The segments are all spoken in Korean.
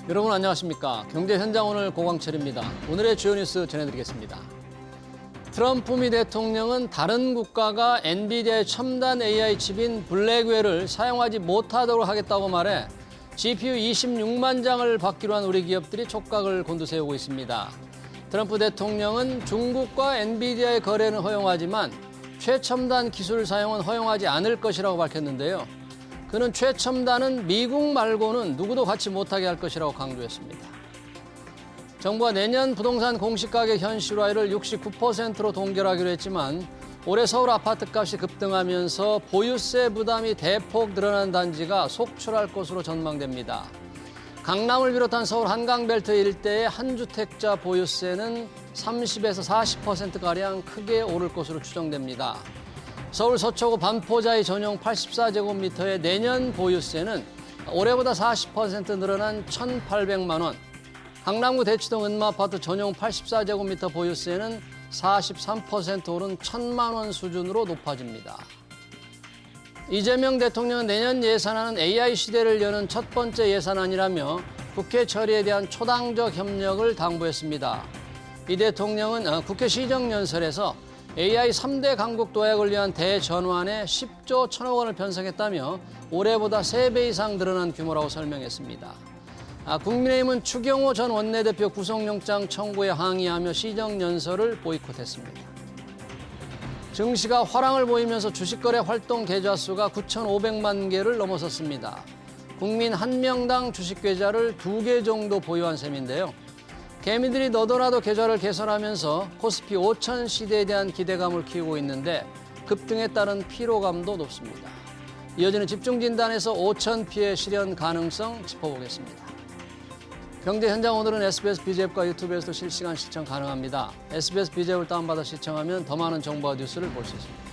여러분 안녕하십니까. 경제 현장 오늘 고광철입니다. 오늘의 주요 뉴스 전해드리겠습니다. 트럼프 미 대통령은 다른 국가가 엔비디아의 첨단 AI 칩인 블랙웰을 사용하지 못하도록 하겠다고 말해 GPU 26만 장을 받기로 한 우리 기업들이 촉각을 곤두세우고 있습니다. 트럼프 대통령은 중국과 엔비디아의 거래는 허용하지만 최첨단 기술 사용은 허용하지 않을 것이라고 밝혔는데요. 그는 최첨단은 미국 말고는 누구도 갖지 못하게 할 것이라고 강조했습니다. 정부가 내년 부동산 공시가격 현실화율을 69%로 동결하기로 했지만 올해 서울 아파트값이 급등하면서 보유세 부담이 대폭 늘어난 단지가 속출할 것으로 전망됩니다. 강남을 비롯한 서울 한강벨트 일대의 한주택자 보유세는 30에서 40%가량 크게 오를 것으로 추정됩니다. 서울 서초구 반포자이 전용 84제곱미터의 내년 보유세는 올해보다 40% 늘어난 1,800만 원, 강남구 대치동 은마아파트 전용 84제곱미터 보유세는 43% 오른 1,000만 원 수준으로 높아집니다. 이재명 대통령은 내년 예산안은 AI 시대를 여는 첫 번째 예산안이라며 국회 처리에 대한 초당적 협력을 당부했습니다. 이 대통령은 국회 시정연설에서 AI 3대 강국 도약을 위한 대전환에 10조 1천억 원을 편성했다며 올해보다 3배 이상 늘어난 규모라고 설명했습니다. 국민의힘은 추경호 전 원내대표 구속영장 청구에 항의하며 시정연설을 보이콧했습니다. 증시가 화랑을 보이면서 주식거래 활동 계좌 수가 9,500만 개를 넘어섰습니다. 국민 1명당 주식 계좌를 2개 정도 보유한 셈인데요. 개미들이 너도나도 계좌를 개설하면서 코스피 5천 시대에 대한 기대감을 키우고 있는데 급등에 따른 피로감도 높습니다. 이어지는 집중진단에서 5천 피해 실현 가능성 짚어보겠습니다. 경제 현장 오늘은 SBS BG앱과 유튜브에서도 실시간 시청 가능합니다. SBS BG앱을 다운받아 시청하면 더 많은 정보와 뉴스를 볼 수 있습니다.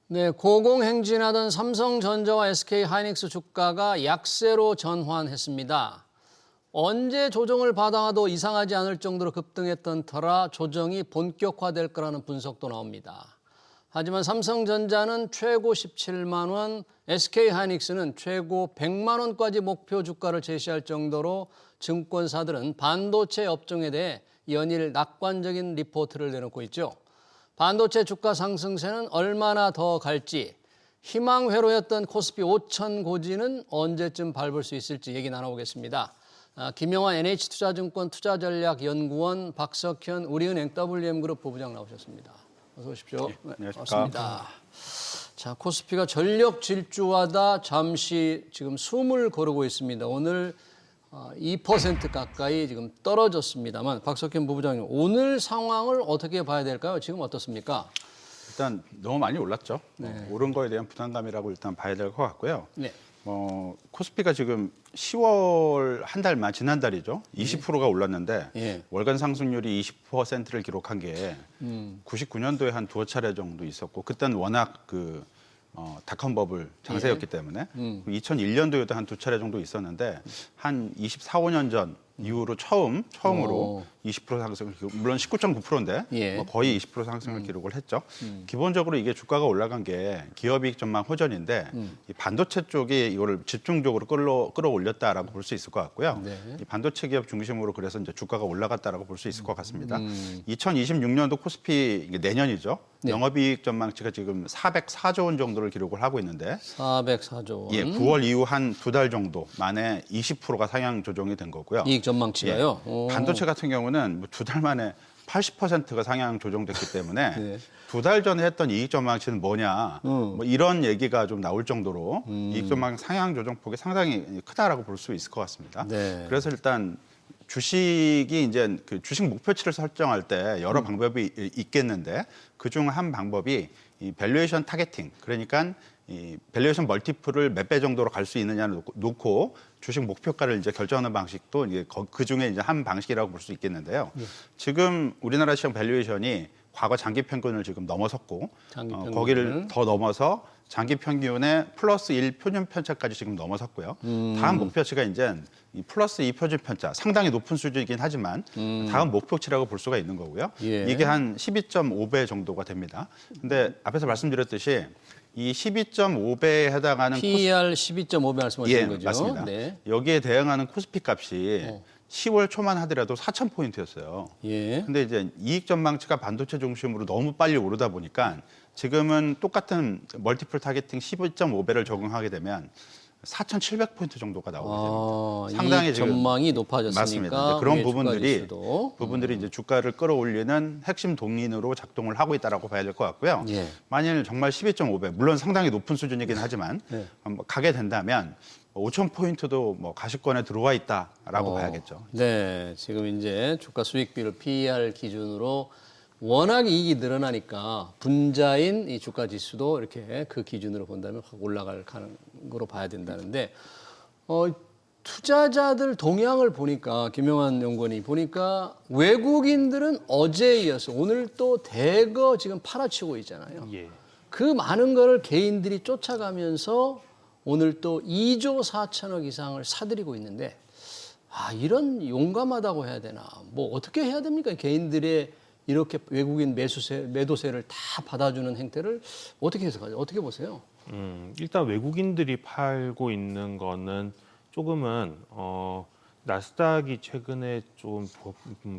네, 고공행진하던 삼성전자와 SK하이닉스 주가가 약세로 전환했습니다. 언제 조정을 받아도 이상하지 않을 정도로 급등했던 터라 조정이 본격화될 거라는 분석도 나옵니다. 하지만 삼성전자는 최고 17만 원, SK하이닉스는 최고 100만 원까지 목표 주가를 제시할 정도로 증권사들은 반도체 업종에 대해 연일 낙관적인 리포트를 내놓고 있죠. 반도체 주가 상승세는 얼마나 더 갈지, 희망회로였던 코스피 5천 고지는 언제쯤 밟을 수 있을지 얘기 나눠보겠습니다. 김영환 NH투자증권 투자전략연구원, 박석현 우리은행 WM그룹 부부장 나오셨습니다. 어서 오십시오. 네, 안녕하십니까. 반갑습니다. 자, 코스피가 전력 질주하다 잠시 지금 숨을 고르고 있습니다. 오늘 2% 가까이 지금 떨어졌습니다만 박석현 부부장님, 오늘 상황을 어떻게 봐야 될까요? 지금 어떻습니까? 일단 너무 많이 올랐죠. 네. 오른 거에 대한 부담감이라고 일단 봐야 될 것 같고요. 네. 코스피가 지금 10월 한 달만 지난달이죠. 20%가 올랐는데 예. 월간 상승률이 20%를 기록한 게 99년도에 한 두어 차례 정도 있었고 그때는 워낙 닷컴 버블 장세였기 때문에 2001년도에도 한 두 차례 정도 있었는데 한 24, 5년 전 이후로 처음으로 20% 상승을 물론 19.9%인데 예. 거의 20% 상승을 기록을 했죠. 기본적으로 이게 주가가 올라간 게 기업이익 전망 호전인데 이 반도체 쪽이 이거를 집중적으로 끌어올렸다라고 볼 수 있을 것 같고요. 네. 이 반도체 기업 중심으로 그래서 이제 주가가 올라갔다라고 볼 수 있을 것 같습니다. 2026년도 코스피 이게 내년이죠. 네. 영업이익 전망치가 지금 404조 원 정도를 기록을 하고 있는데 404조 원. 예, 9월 이후 한 두 달 정도 만에 20%가 상향 조정이 된 거고요. 이익 전망치가요? 예, 반도체 같은 경우는 두 달 만에 80%가 상향 조정됐기 때문에 네. 두 달 전에 했던 이익 전망치는 뭐냐 뭐 이런 얘기가 좀 나올 정도로 이익 전망 상향 조정폭이 상당히 크다라고 볼 수 있을 것 같습니다. 네. 그래서 일단 주식이 이제 그 주식 목표치를 설정할 때 여러 방법이 있겠는데 그중 한 방법이 이 밸류에이션 타겟팅, 그러니까 이 밸류에이션 멀티플을 몇 배 정도로 갈 수 있느냐를 놓고 주식 목표가를 이제 결정하는 방식도 이제 그 중에 이제 한 방식이라고 볼 수 있겠는데요. 지금 우리나라 시장 밸류에이션이 과거 장기 평균을 지금 넘어섰고 장기 평균을. 거기를 더 넘어서 장기 평균의 플러스 1 표준 편차까지 지금 넘어섰고요. 다음 목표치가 이제 이 플러스 2 표준 편차 상당히 높은 수준이긴 하지만 다음 목표치라고 볼 수가 있는 거고요. 예. 이게 한 12.5배 정도가 됩니다. 근데 앞에서 말씀드렸듯이 이 12.5배에 해당하는 PER 12.5배 말씀하시는 예, 거죠? 맞습니다. 네. 여기에 대응하는 코스피 값이 10월 초만 하더라도 4,000포인트였어요. 예. 근데 이제 이익 전망치가 반도체 중심으로 너무 빨리 오르다 보니까 지금은 똑같은 멀티플 타겟팅 12.5배를 적용하게 되면 4,700포인트 정도가 나오게 됩니다. 상당히 이익 지금 전망이 높아졌으니까 맞습니다. 이제 그런 위에 부분들이 주가 이제 주가를 끌어올리는 핵심 동인으로 작동을 하고 있다라고 봐야 될 것 같고요. 예. 만일 정말 12.5배, 물론 상당히 높은 수준이긴 하지만 가게 된다면 5,000포인트도 뭐 가시권에 들어와 있다라고 봐야겠죠. 네, 지금 이제 주가 수익비율 PER 기준으로 워낙 이익이 늘어나니까 분자인 이 주가 지수도 이렇게 그 기준으로 본다면 확 올라갈 가능으로 봐야 된다는데 투자자들 동향을 보니까 김영환 연구원이 보니까 외국인들은 어제에 이어서 오늘 또 대거 지금 팔아치고 있잖아요. 예. 그 많은 거를 개인들이 쫓아가면서 오늘 또 2조 4천억 이상을 사들이고 있는데 이런 용감하다고 해야 되나 뭐 어떻게 해야 됩니까? 개인들의 이렇게 외국인 매도세를 다 받아주는 행태를 어떻게 해석하죠? 어떻게 보세요? 일단 외국인들이 팔고 있는 거는 조금은 나스닥이 최근에 좀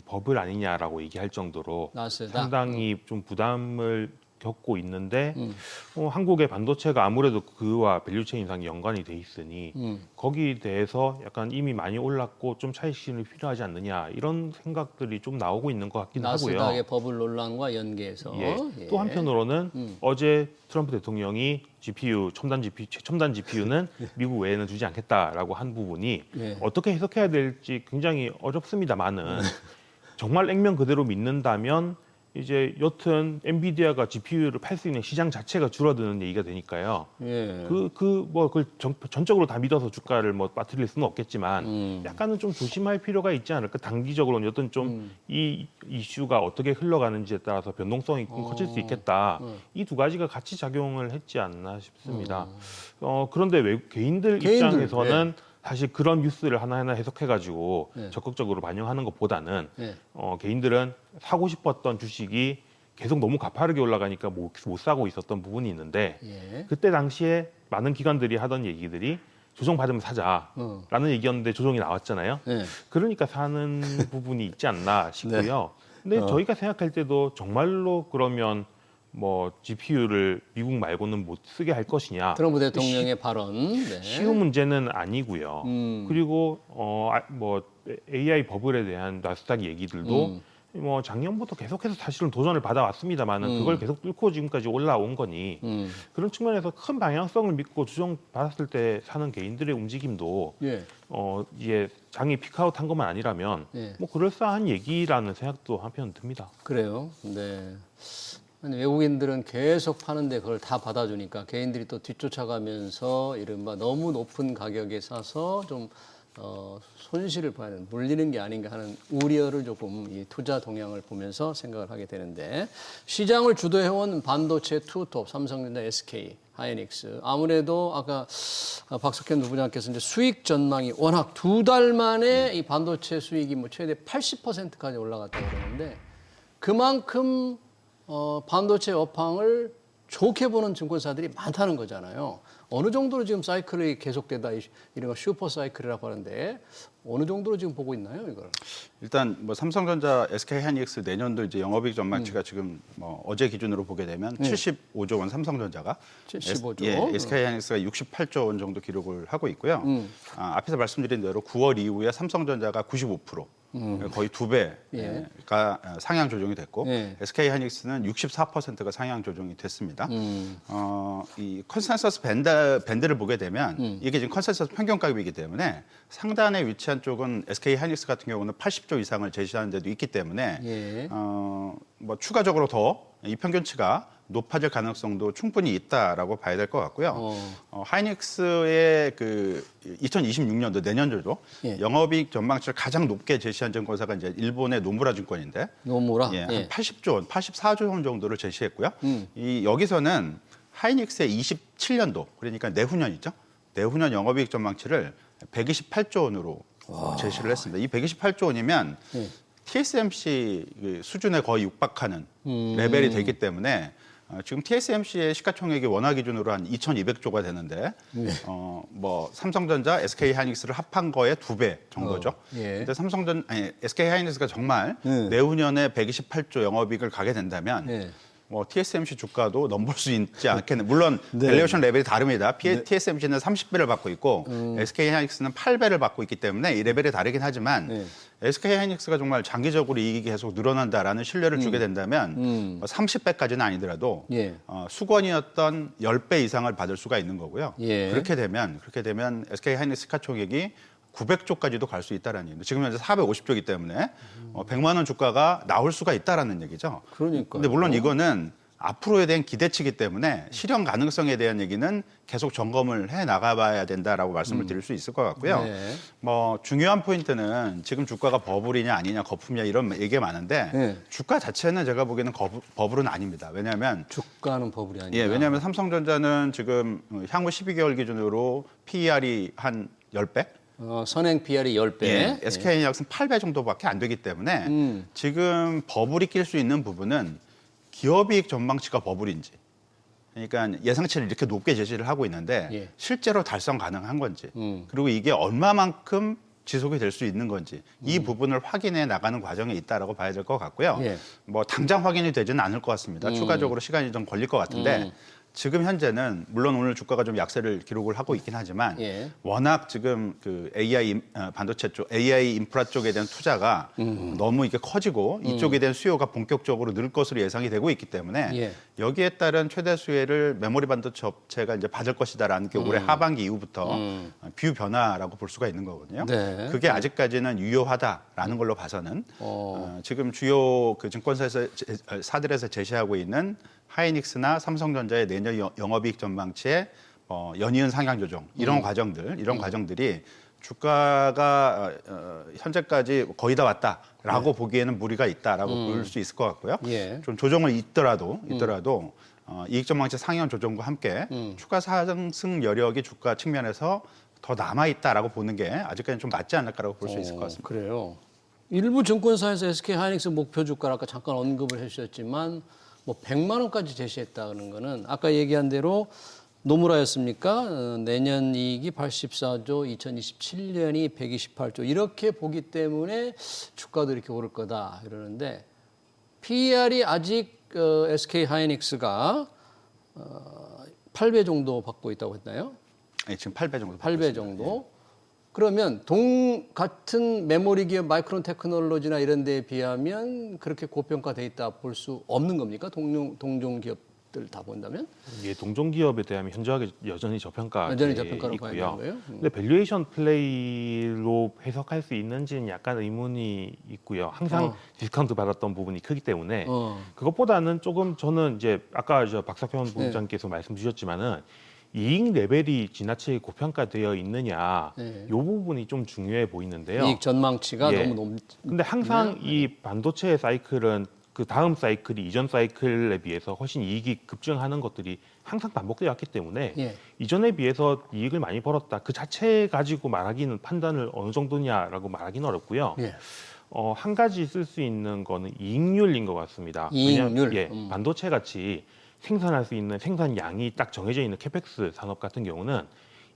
버블 아니냐라고 얘기할 정도로 나스닥? 상당히 좀 부담을 겪고 있는데 한국의 반도체가 아무래도 그와 밸류체인 상이 연관이 돼 있으니 거기에 대해서 약간 이미 많이 올랐고 좀 차익실현이 필요하지 않느냐 이런 생각들이 좀 나오고 있는 것 같긴 하고요. 나스닥의 버블 논란과 연계해서 예. 또 한편으로는 어제 트럼프 대통령이 첨단 GPU는 미국 외에는 두지 않겠다라고 한 부분이 예. 어떻게 해석해야 될지 굉장히 어렵습니다만은 정말 액면 그대로 믿는다면 이제 여튼 엔비디아가 GPU를 팔 수 있는 시장 자체가 줄어드는 얘기가 되니까요. 예. 그걸 전적으로 다 믿어서 주가를 뭐 빠뜨릴 수는 없겠지만 약간은 좀 조심할 필요가 있지 않을까. 단기적으로는 여튼 좀 이 이슈가 어떻게 흘러가는지에 따라서 변동성이 커질 수 있겠다. 이 두 가지가 같이 작용을 했지 않나 싶습니다. 그런데 개인들 입장에서는 사실 그런 뉴스를 하나하나 해석해가지고 적극적으로 반영하는 것보다는 개인들은 사고 싶었던 주식이 계속 너무 가파르게 올라가니까 못 사고 있었던 부분이 있는데 그때 당시에 많은 기관들이 하던 얘기들이 조정받으면 사자라는 얘기였는데 조정이 나왔잖아요. 그러니까 사는 부분이 있지 않나 싶고요. 근데 저희가 생각할 때도 정말로 그러면 뭐 GPU를 미국 말고는 못 쓰게 할 것이냐. 트럼프 대통령의 발언. 네. 쉬운 문제는 아니고요. 그리고 뭐 AI 버블에 대한 나스닥 얘기들도 뭐 작년부터 계속해서 사실은 도전을 받아왔습니다만은 그걸 계속 뚫고 지금까지 올라온 거니 그런 측면에서 큰 방향성을 믿고 조정 받았을 때 사는 개인들의 움직임도 이제 장이 피크아웃한 것만 아니라면 뭐 그럴싸한 얘기라는 생각도 한편 듭니다. 그래요. 네. 아니, 외국인들은 계속 파는데 그걸 다 받아주니까 개인들이 또 뒤쫓아가면서 이른바 너무 높은 가격에 사서 좀 손실을 봐야 되는, 물리는 게 아닌가 하는 우려를 조금 이 투자 동향을 보면서 생각을 하게 되는데 시장을 주도해온 반도체 투톱 삼성전자, SK, 하이닉스 아무래도 아까 박석현 부부장께서 이제 수익 전망이 워낙 2달 만에 이 반도체 수익이 뭐 최대 80%까지 올라갔다고 그러는데 그만큼 반도체 업황을 좋게 보는 증권사들이 많다는 거잖아요. 어느 정도로 지금 사이클이 계속되다 이런 거 슈퍼 사이클이라고 하는데 어느 정도로 지금 보고 있나요, 이걸? 일단 뭐 삼성전자, SK하이닉스 내년도 이제 영업이익 전망치가 지금 뭐 어제 기준으로 보게 되면 75조 원 삼성전자가 75조. SK하이닉스가 68조 원 정도 기록을 하고 있고요. 앞에서 말씀드린 대로 9월 이후에 삼성전자가 95%. 거의 2배가 상향 조정이 됐고 SK하이닉스는 64%가 상향 조정이 됐습니다. 이 컨센서스 밴드를 보게 되면 이게 지금 컨센서스 평균 가격이기 때문에 상단에 위치한 쪽은 SK하이닉스 같은 경우는 80조 이상을 제시하는 데도 있기 때문에 뭐 추가적으로 더 이 평균치가 높아질 가능성도 충분히 있다라고 봐야 될 것 같고요. 하이닉스의 그 2026년도 내년도죠. 예. 영업이익 전망치를 가장 높게 제시한 증권사가 이제 일본의 노무라 증권인데, 노무라. 예, 한 80조 원, 84조 원 정도를 제시했고요. 여기서는 하이닉스의 27년도, 그러니까 내후년이죠. 내후년 영업이익 전망치를 128조 원으로 제시를 했습니다. 이 128조 원이면 TSMC 그 수준에 거의 육박하는 레벨이 되기 때문에 지금 TSMC의 시가총액이 원화 기준으로 한 2,200조가 되는데 뭐 삼성전자, SK하이닉스를 합한 거의 2배 정도죠. 예. 근데 SK하이닉스가 정말 내후년에 128조 영업이익을 가게 된다면 뭐 TSMC 주가도 넘볼 수 있지 않겠네. 물론 밸류에이션 레벨이 다릅니다. TSMC는 30배를 받고 있고 SK하이닉스는 8배를 받고 있기 때문에 이 레벨이 다르긴 하지만 SK하이닉스가 정말 장기적으로 이익이 계속 늘어난다라는 신뢰를 주게 된다면 30배까지는 아니더라도 수건이었던 10배 이상을 받을 수가 있는 거고요. 그렇게 되면 SK하이닉스 시가총액이 900조까지도 갈 수 있다라는 얘기입니다. 지금 현재 450조이기 때문에 100만 원 주가가 나올 수가 있다라는 얘기죠. 그러니까요. 근데 물론 이거는 앞으로에 대한 기대치이기 때문에 실현 가능성에 대한 얘기는 계속 점검을 해 나가봐야 된다라고 말씀을 드릴 수 있을 것 같고요. 뭐 중요한 포인트는 지금 주가가 버블이냐 아니냐 거품이냐 이런 얘기가 많은데 주가 자체는 제가 보기에는 버블은 아닙니다. 왜냐하면 주가는 버블이 아니라. 예, 왜냐하면 삼성전자는 지금 향후 12개월 기준으로 PER이 한 10배? 선행 PR이 10배. 예, SK하이닉스는 8배 정도밖에 안 되기 때문에 지금 버블이 낄 수 있는 부분은 기업이익 전망치가 버블인지, 그러니까 예상치를 이렇게 높게 제시를 하고 있는데 실제로 달성 가능한 건지, 그리고 이게 얼마만큼 지속이 될 수 있는 건지 이 부분을 확인해 나가는 과정에 있다라고 봐야 될 것 같고요. 뭐 당장 확인이 되지는 않을 것 같습니다. 추가적으로 시간이 좀 걸릴 것 같은데 지금 현재는 물론 오늘 주가가 좀 약세를 기록을 하고 있긴 하지만 워낙 지금 그 AI 반도체 쪽, AI 인프라 쪽에 대한 투자가 너무 이게 커지고 이쪽에 대한 수요가 본격적으로 늘 것으로 예상이 되고 있기 때문에 여기에 따른 최대 수혜를 메모리 반도체 업체가 이제 받을 것이다라는 게 올해 하반기 이후부터 뷰 변화라고 볼 수가 있는 거거든요. 그게 아직까지는 유효하다라는 걸로 봐서는 지금 주요 그 증권사들에서 제시하고 있는 하이닉스나 삼성전자의 내년 영업이익 전망치의 연이은 상향 조정 이런 과정들이 주가가 현재까지 거의 다 왔다라고 보기에는 무리가 있다라고 볼 수 있을 것 같고요. 좀 조정을 있더라도 이익 전망치 상향 조정과 함께 추가 상승 여력이 주가 측면에서 더 남아 있다라고 보는 게 아직까지는 좀 맞지 않을까라고 볼 수 있을 것 같습니다. 그래요. 일부 증권사에서 SK하이닉스 목표 주가를 아까 잠깐 언급을 해주셨지만 뭐 100만 원까지 제시했다는 거는 아까 얘기한 대로 노무라였습니까? 내년 이익이 84조, 2027년이 128조 이렇게 보기 때문에 주가도 이렇게 오를 거다 이러는데 PER이 아직 SK하이닉스가 8배 정도 받고 있다고 했나요? 네, 지금 8배 정도. 8배 정도. 그러면 같은 메모리 기업 마이크론 테크놀로지나 이런 데에 비하면 그렇게 고평가돼 있다 볼 수 없는 겁니까? 동종 기업들 다 본다면? 예, 동종 기업에 대하면 현저하게 여전히 저평가로 봐야 되는 거예요. 근데 밸류에이션 플레이로 해석할 수 있는지는 약간 의문이 있고요. 항상 디스카운트 받았던 부분이 크기 때문에 그것보다는 조금 저는 이제 아까 박사평 본부장께서 말씀 주셨지만은 이익 레벨이 지나치게 고평가되어 있느냐, 이 부분이 좀 중요해 보이는데요. 이익 전망치가 너무 높. 근데 항상 이 반도체 사이클은 그 다음 사이클이 이전 사이클에 비해서 훨씬 이익이 급증하는 것들이 항상 반복되어 왔기 때문에 이전에 비해서 이익을 많이 벌었다. 그 자체 가지고 말하기는 판단을 어느 정도냐라고 말하기는 어렵고요. 한 가지 쓸 수 있는 거는 이익률인 것 같습니다. 이익률. 반도체 같이 생산할 수 있는 생산량이 딱 정해져 있는 캐펙스 산업 같은 경우는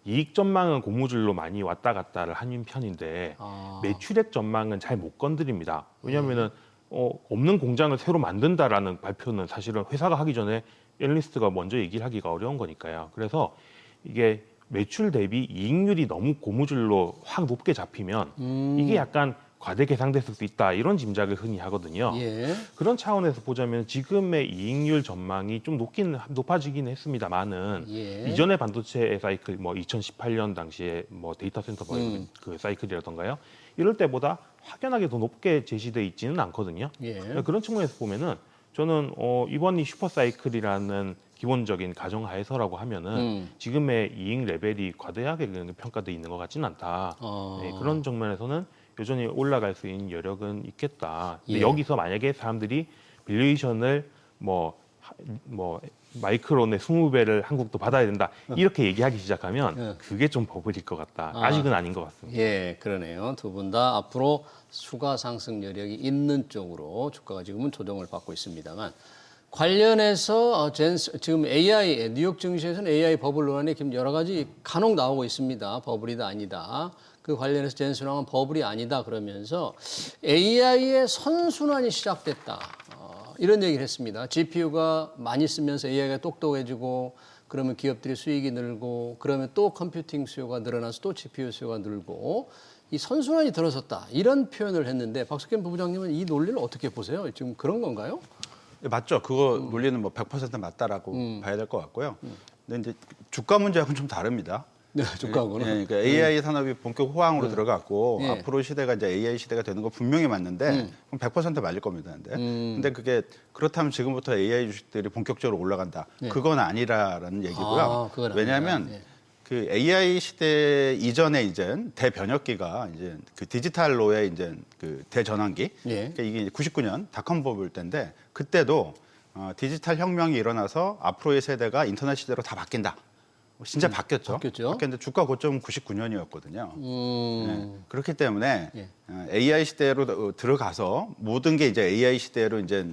이익 전망은 고무줄로 많이 왔다 갔다를 하는 편인데 매출액 전망은 잘 못 건드립니다. 왜냐하면은 없는 공장을 새로 만든다라는 발표는 사실은 회사가 하기 전에 애널리스트가 먼저 얘기를 하기가 어려운 거니까요. 그래서 이게 매출 대비 이익률이 너무 고무줄로 확 높게 잡히면 이게 약간 과대 계상됐을 수 있다 이런 짐작을 흔히 하거든요. 그런 차원에서 보자면 지금의 이익률 전망이 좀 높아지긴 했습니다만은 이전의 반도체 사이클 뭐 2018년 당시에 뭐 데이터 센터 그 사이클이라던가요 이럴 때보다 확연하게 더 높게 제시돼 있지는 않거든요. 그런 측면에서 보면은 저는 이번 이 슈퍼사이클이라는 기본적인 가정하에서라고 하면은 지금의 이익 레벨이 과대하게 평가돼 있는 것 같지는 않다. 네, 그런 정면에서는 여전히 올라갈 수 있는 여력은 있겠다. 근데 예. 여기서 만약에 사람들이 밸류에이션을 뭐 마이크론의 20배를 한국도 받아야 된다. 이렇게 얘기하기 시작하면 그게 좀 버블일 것 같다. 아직은 아닌 것 같습니다. 예, 그러네요. 두 분 다 앞으로 추가 상승 여력이 있는 쪽으로 주가가 지금은 조정을 받고 있습니다만 관련해서 지금 AI 뉴욕 증시에서는 AI 버블 논란이 지금 여러 가지 간혹 나오고 있습니다. 버블이다 아니다. 그 관련해서 젠슨왕은 버블이 아니다 그러면서 AI의 선순환이 시작됐다. 이런 얘기를 했습니다. GPU가 많이 쓰면서 AI가 똑똑해지고 그러면 기업들이 수익이 늘고 그러면 또 컴퓨팅 수요가 늘어나서 또 GPU 수요가 늘고 이 선순환이 들어섰다. 이런 표현을 했는데 박석현 부부장님은 이 논리를 어떻게 보세요? 지금 그런 건가요? 네, 맞죠. 그거 논리는 뭐 100% 맞다라고 봐야 될 것 같고요. 근데 이제 주가 문제하고는 좀 다릅니다. 네, 주가하고는. 예, 그러니까 AI 산업이 본격 호황으로 들어갔고 예. 앞으로 시대가 이제 AI 시대가 되는 거 분명히 맞는데 그럼 100% 맞을 겁니다. 근데 그게 그렇다면 지금부터 AI 주식들이 본격적으로 올라간다. 그건 아니라라는 얘기고요. 그건 왜냐하면 아니다. 예. 그 AI 시대 이전에 이제 대변혁기가 이제 그 디지털로의 이제 그 대전환기. 예. 그러니까 이게 99년 닷컴 버블 때인데 그때도 디지털 혁명이 일어나서 앞으로의 세대가 인터넷 시대로 다 바뀐다. 진짜 바뀌었죠. 바뀌었는데 주가 고점은 99년이었거든요. 그렇기 때문에 예. AI 시대로 들어가서 모든 게 이제 AI 시대로 이제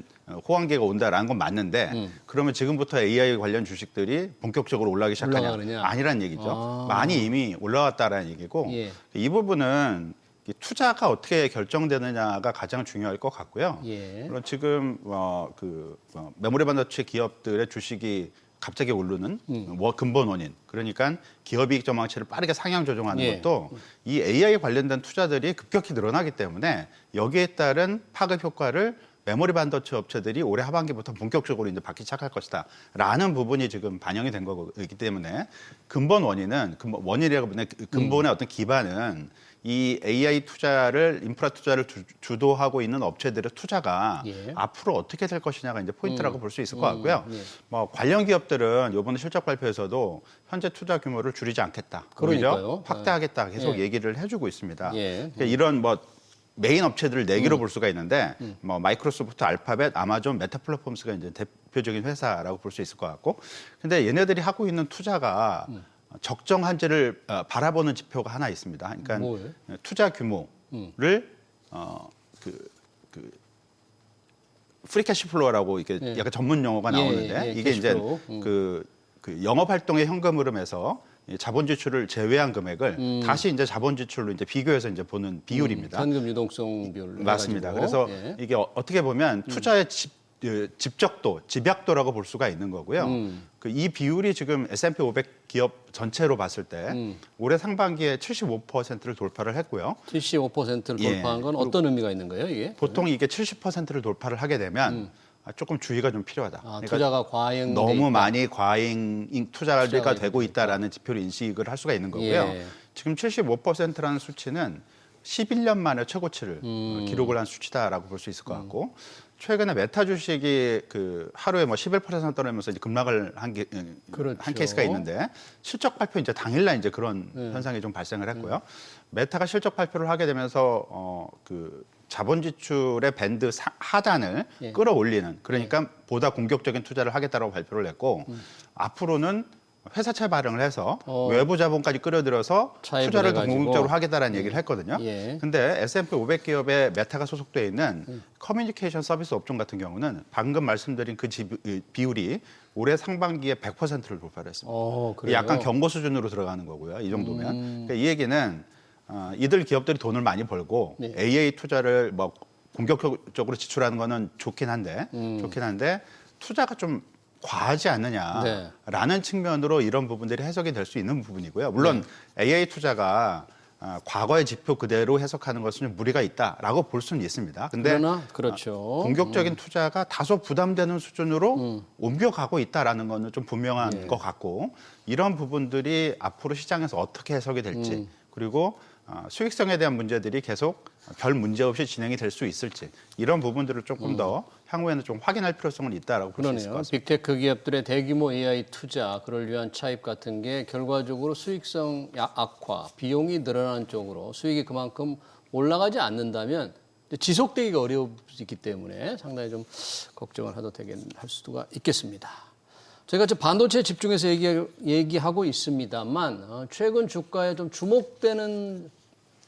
호황기가 온다라는 건 맞는데 그러면 지금부터 AI 관련 주식들이 본격적으로 올라가기 시작하냐? 올라가느냐? 아니란 얘기죠. 많이 이미 올라왔다라는 얘기고 예. 이 부분은 투자가 어떻게 결정되느냐가 가장 중요할 것 같고요. 예. 물론 지금 메모리 반도체 기업들의 주식이 갑자기 오르는 근본 원인. 그러니까 기업이익 전망치를 빠르게 상향 조정하는 예. 것도 이 AI 관련된 투자들이 급격히 늘어나기 때문에 여기에 따른 파급 효과를 메모리 반도체 업체들이 올해 하반기부터 본격적으로 이제 받기 시작할 것이다라는 부분이 지금 반영이 된 거기 때문에 근본 원인이라고 보면 근본의 어떤 기반은 이 AI 투자를 인프라 투자를 주도하고 있는 업체들의 투자가 예. 앞으로 어떻게 될 것이냐가 이제 포인트라고 볼 수 있을 것 같고요. 예. 뭐 관련 기업들은 이번에 실적 발표에서도 현재 투자 규모를 줄이지 않겠다. 그러니까요. 오히려 확대하겠다. 계속 예. 얘기를 해주고 있습니다. 예. 그러니까 이런 뭐 메인 업체들을 네 개로 볼 수가 있는데 뭐 마이크로소프트, 알파벳, 아마존, 메타 플랫폼스가 이제 대표적인 회사라고 볼 수 있을 것 같고, 근데 얘네들이 하고 있는 투자가 적정한지를 바라보는 지표가 하나 있습니다. 그러니까 뭐예요? 투자 규모를 프리캐시 플로어라고 이게 예. 약간 전문 용어가 나오는데 예, 예, 이게 이제 캐시플로우. 그 영업 활동의 현금 흐름에서 이 자본 지출을 제외한 금액을 다시 이제 자본 지출로 이제 비교해서 이제 보는 비율입니다. 현금 유동성 비율 맞습니다. 해가지고. 그래서 예. 이게 어떻게 보면 투자의 집적도, 집약도라고 볼 수가 있는 거고요. 이 비율이 지금 S&P 500 기업 전체로 봤을 때 올해 상반기에 75%를 돌파를 했고요. 75%를 예. 돌파한 건 어떤 의미가 있는 거예요, 이게? 보통 이게 70%를 돌파를 하게 되면 조금 주의가 좀 필요하다. 투자가 과잉 너무 많이 과잉 투자가 투자가 되고 있다라는 지표를 인식을 할 수가 있는 거고요. 예. 지금 75%라는 수치는 11년 만에 최고치를 기록을 한 수치다라고 볼 수 있을 것 같고, 최근에 메타 주식이 그 하루에 뭐 11% 떨어지면서 이제 급락을 한 그렇죠. 케이스가 있는데, 실적 발표 이제 당일날 이제 그런 현상이 좀 발생을 했고요. 메타가 실적 발표를 하게 되면서 그 자본 지출의 밴드 하단을 예. 끌어올리는, 그러니까 보다 공격적인 투자를 하겠다라고 발표를 했고, 앞으로는 회사채 발행을 해서 외부 자본까지 끌어들여서 차입을 투자를 더 해가지고. 공격적으로 하겠다라는 얘기를 했거든요. 예. 근데 S&P 500 기업에 메타가 소속돼 있는 커뮤니케이션 서비스 업종 같은 경우는 방금 말씀드린 그 비율이 올해 상반기에 100%를 돌파를 했습니다. 그래요? 약간 경고 수준으로 들어가는 거고요. 이 정도면. 그러니까 이 얘기는 이들 기업들이 돈을 많이 벌고 네. AA 투자를 뭐 공격적으로 지출하는 거는 좋긴 한데 투자가 좀 과하지 않느냐라는 네. 측면으로 이런 부분들이 해석이 될 수 있는 부분이고요. 물론 AA 투자가 과거의 지표 그대로 해석하는 것은 좀 무리가 있다라고 볼 수는 있습니다. 근데 그러나 그렇죠. 공격적인 투자가 다소 부담되는 수준으로 옮겨가고 있다라는 거는 좀 분명한 것 같고, 이런 부분들이 앞으로 시장에서 어떻게 해석이 될지, 그리고 수익성에 대한 문제들이 계속 별 문제 없이 진행이 될 수 있을지 이런 부분들을 조금 더 향후에는 좀 확인할 필요성은 있다라고 볼 수 있을 것 그러네요. 같습니다. 빅테크 기업들의 대규모 AI 투자, 그를 위한 차입 같은 게 결과적으로 수익성 악화, 비용이 늘어난 쪽으로 수익이 그만큼 올라가지 않는다면 지속되기가 어려우기 때문에 상당히 좀 걱정을 할 수가 있겠습니다. 저희가 반도체에 집중해서 얘기하고 있습니다만 최근 주가에 좀 주목되는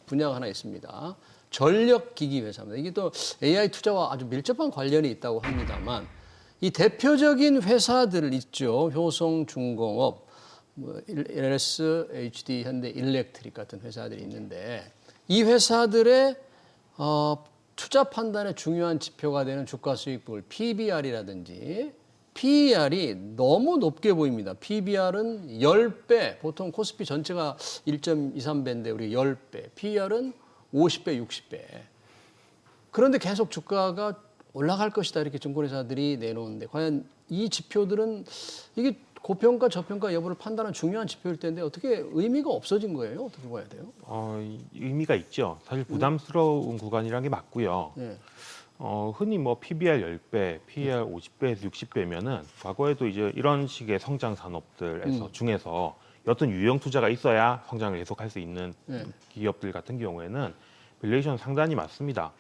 분야가 하나 있습니다. 전력기기 회사입니다. 이게 또 AI 투자와 아주 밀접한 관련이 있다고 합니다만 이 대표적인 회사들 있죠. 효성중공업, LS, HD, 현대 일렉트릭 같은 회사들이 있는데 이 회사들의 투자 판단의 중요한 지표가 되는 주가 수익률 PBR이라든지 PER이 너무 높게 보입니다. PBR은 10배, 보통 코스피 전체가 1.23배인데 우리 10배, PER은 50배, 60배. 그런데 계속 주가가 올라갈 것이다 이렇게 증권회사들이 내놓는데 과연 이 지표들은 이게 고평가, 저평가 여부를 판단하는 중요한 지표일 텐데 어떻게 의미가 없어진 거예요? 어떻게 봐야 돼요? 의미가 있죠. 사실 부담스러운 구간이라는 게 맞고요. 네. 흔히 뭐 PBR 10배, PER 50배에서 60배면은 과거에도 이제 이런 식의 성장 산업들에서 중에서 어떤 유형 투자가 있어야 성장을 계속할 수 있는 기업들 같은 경우에는 밸류에이션 상당히 맞습니다.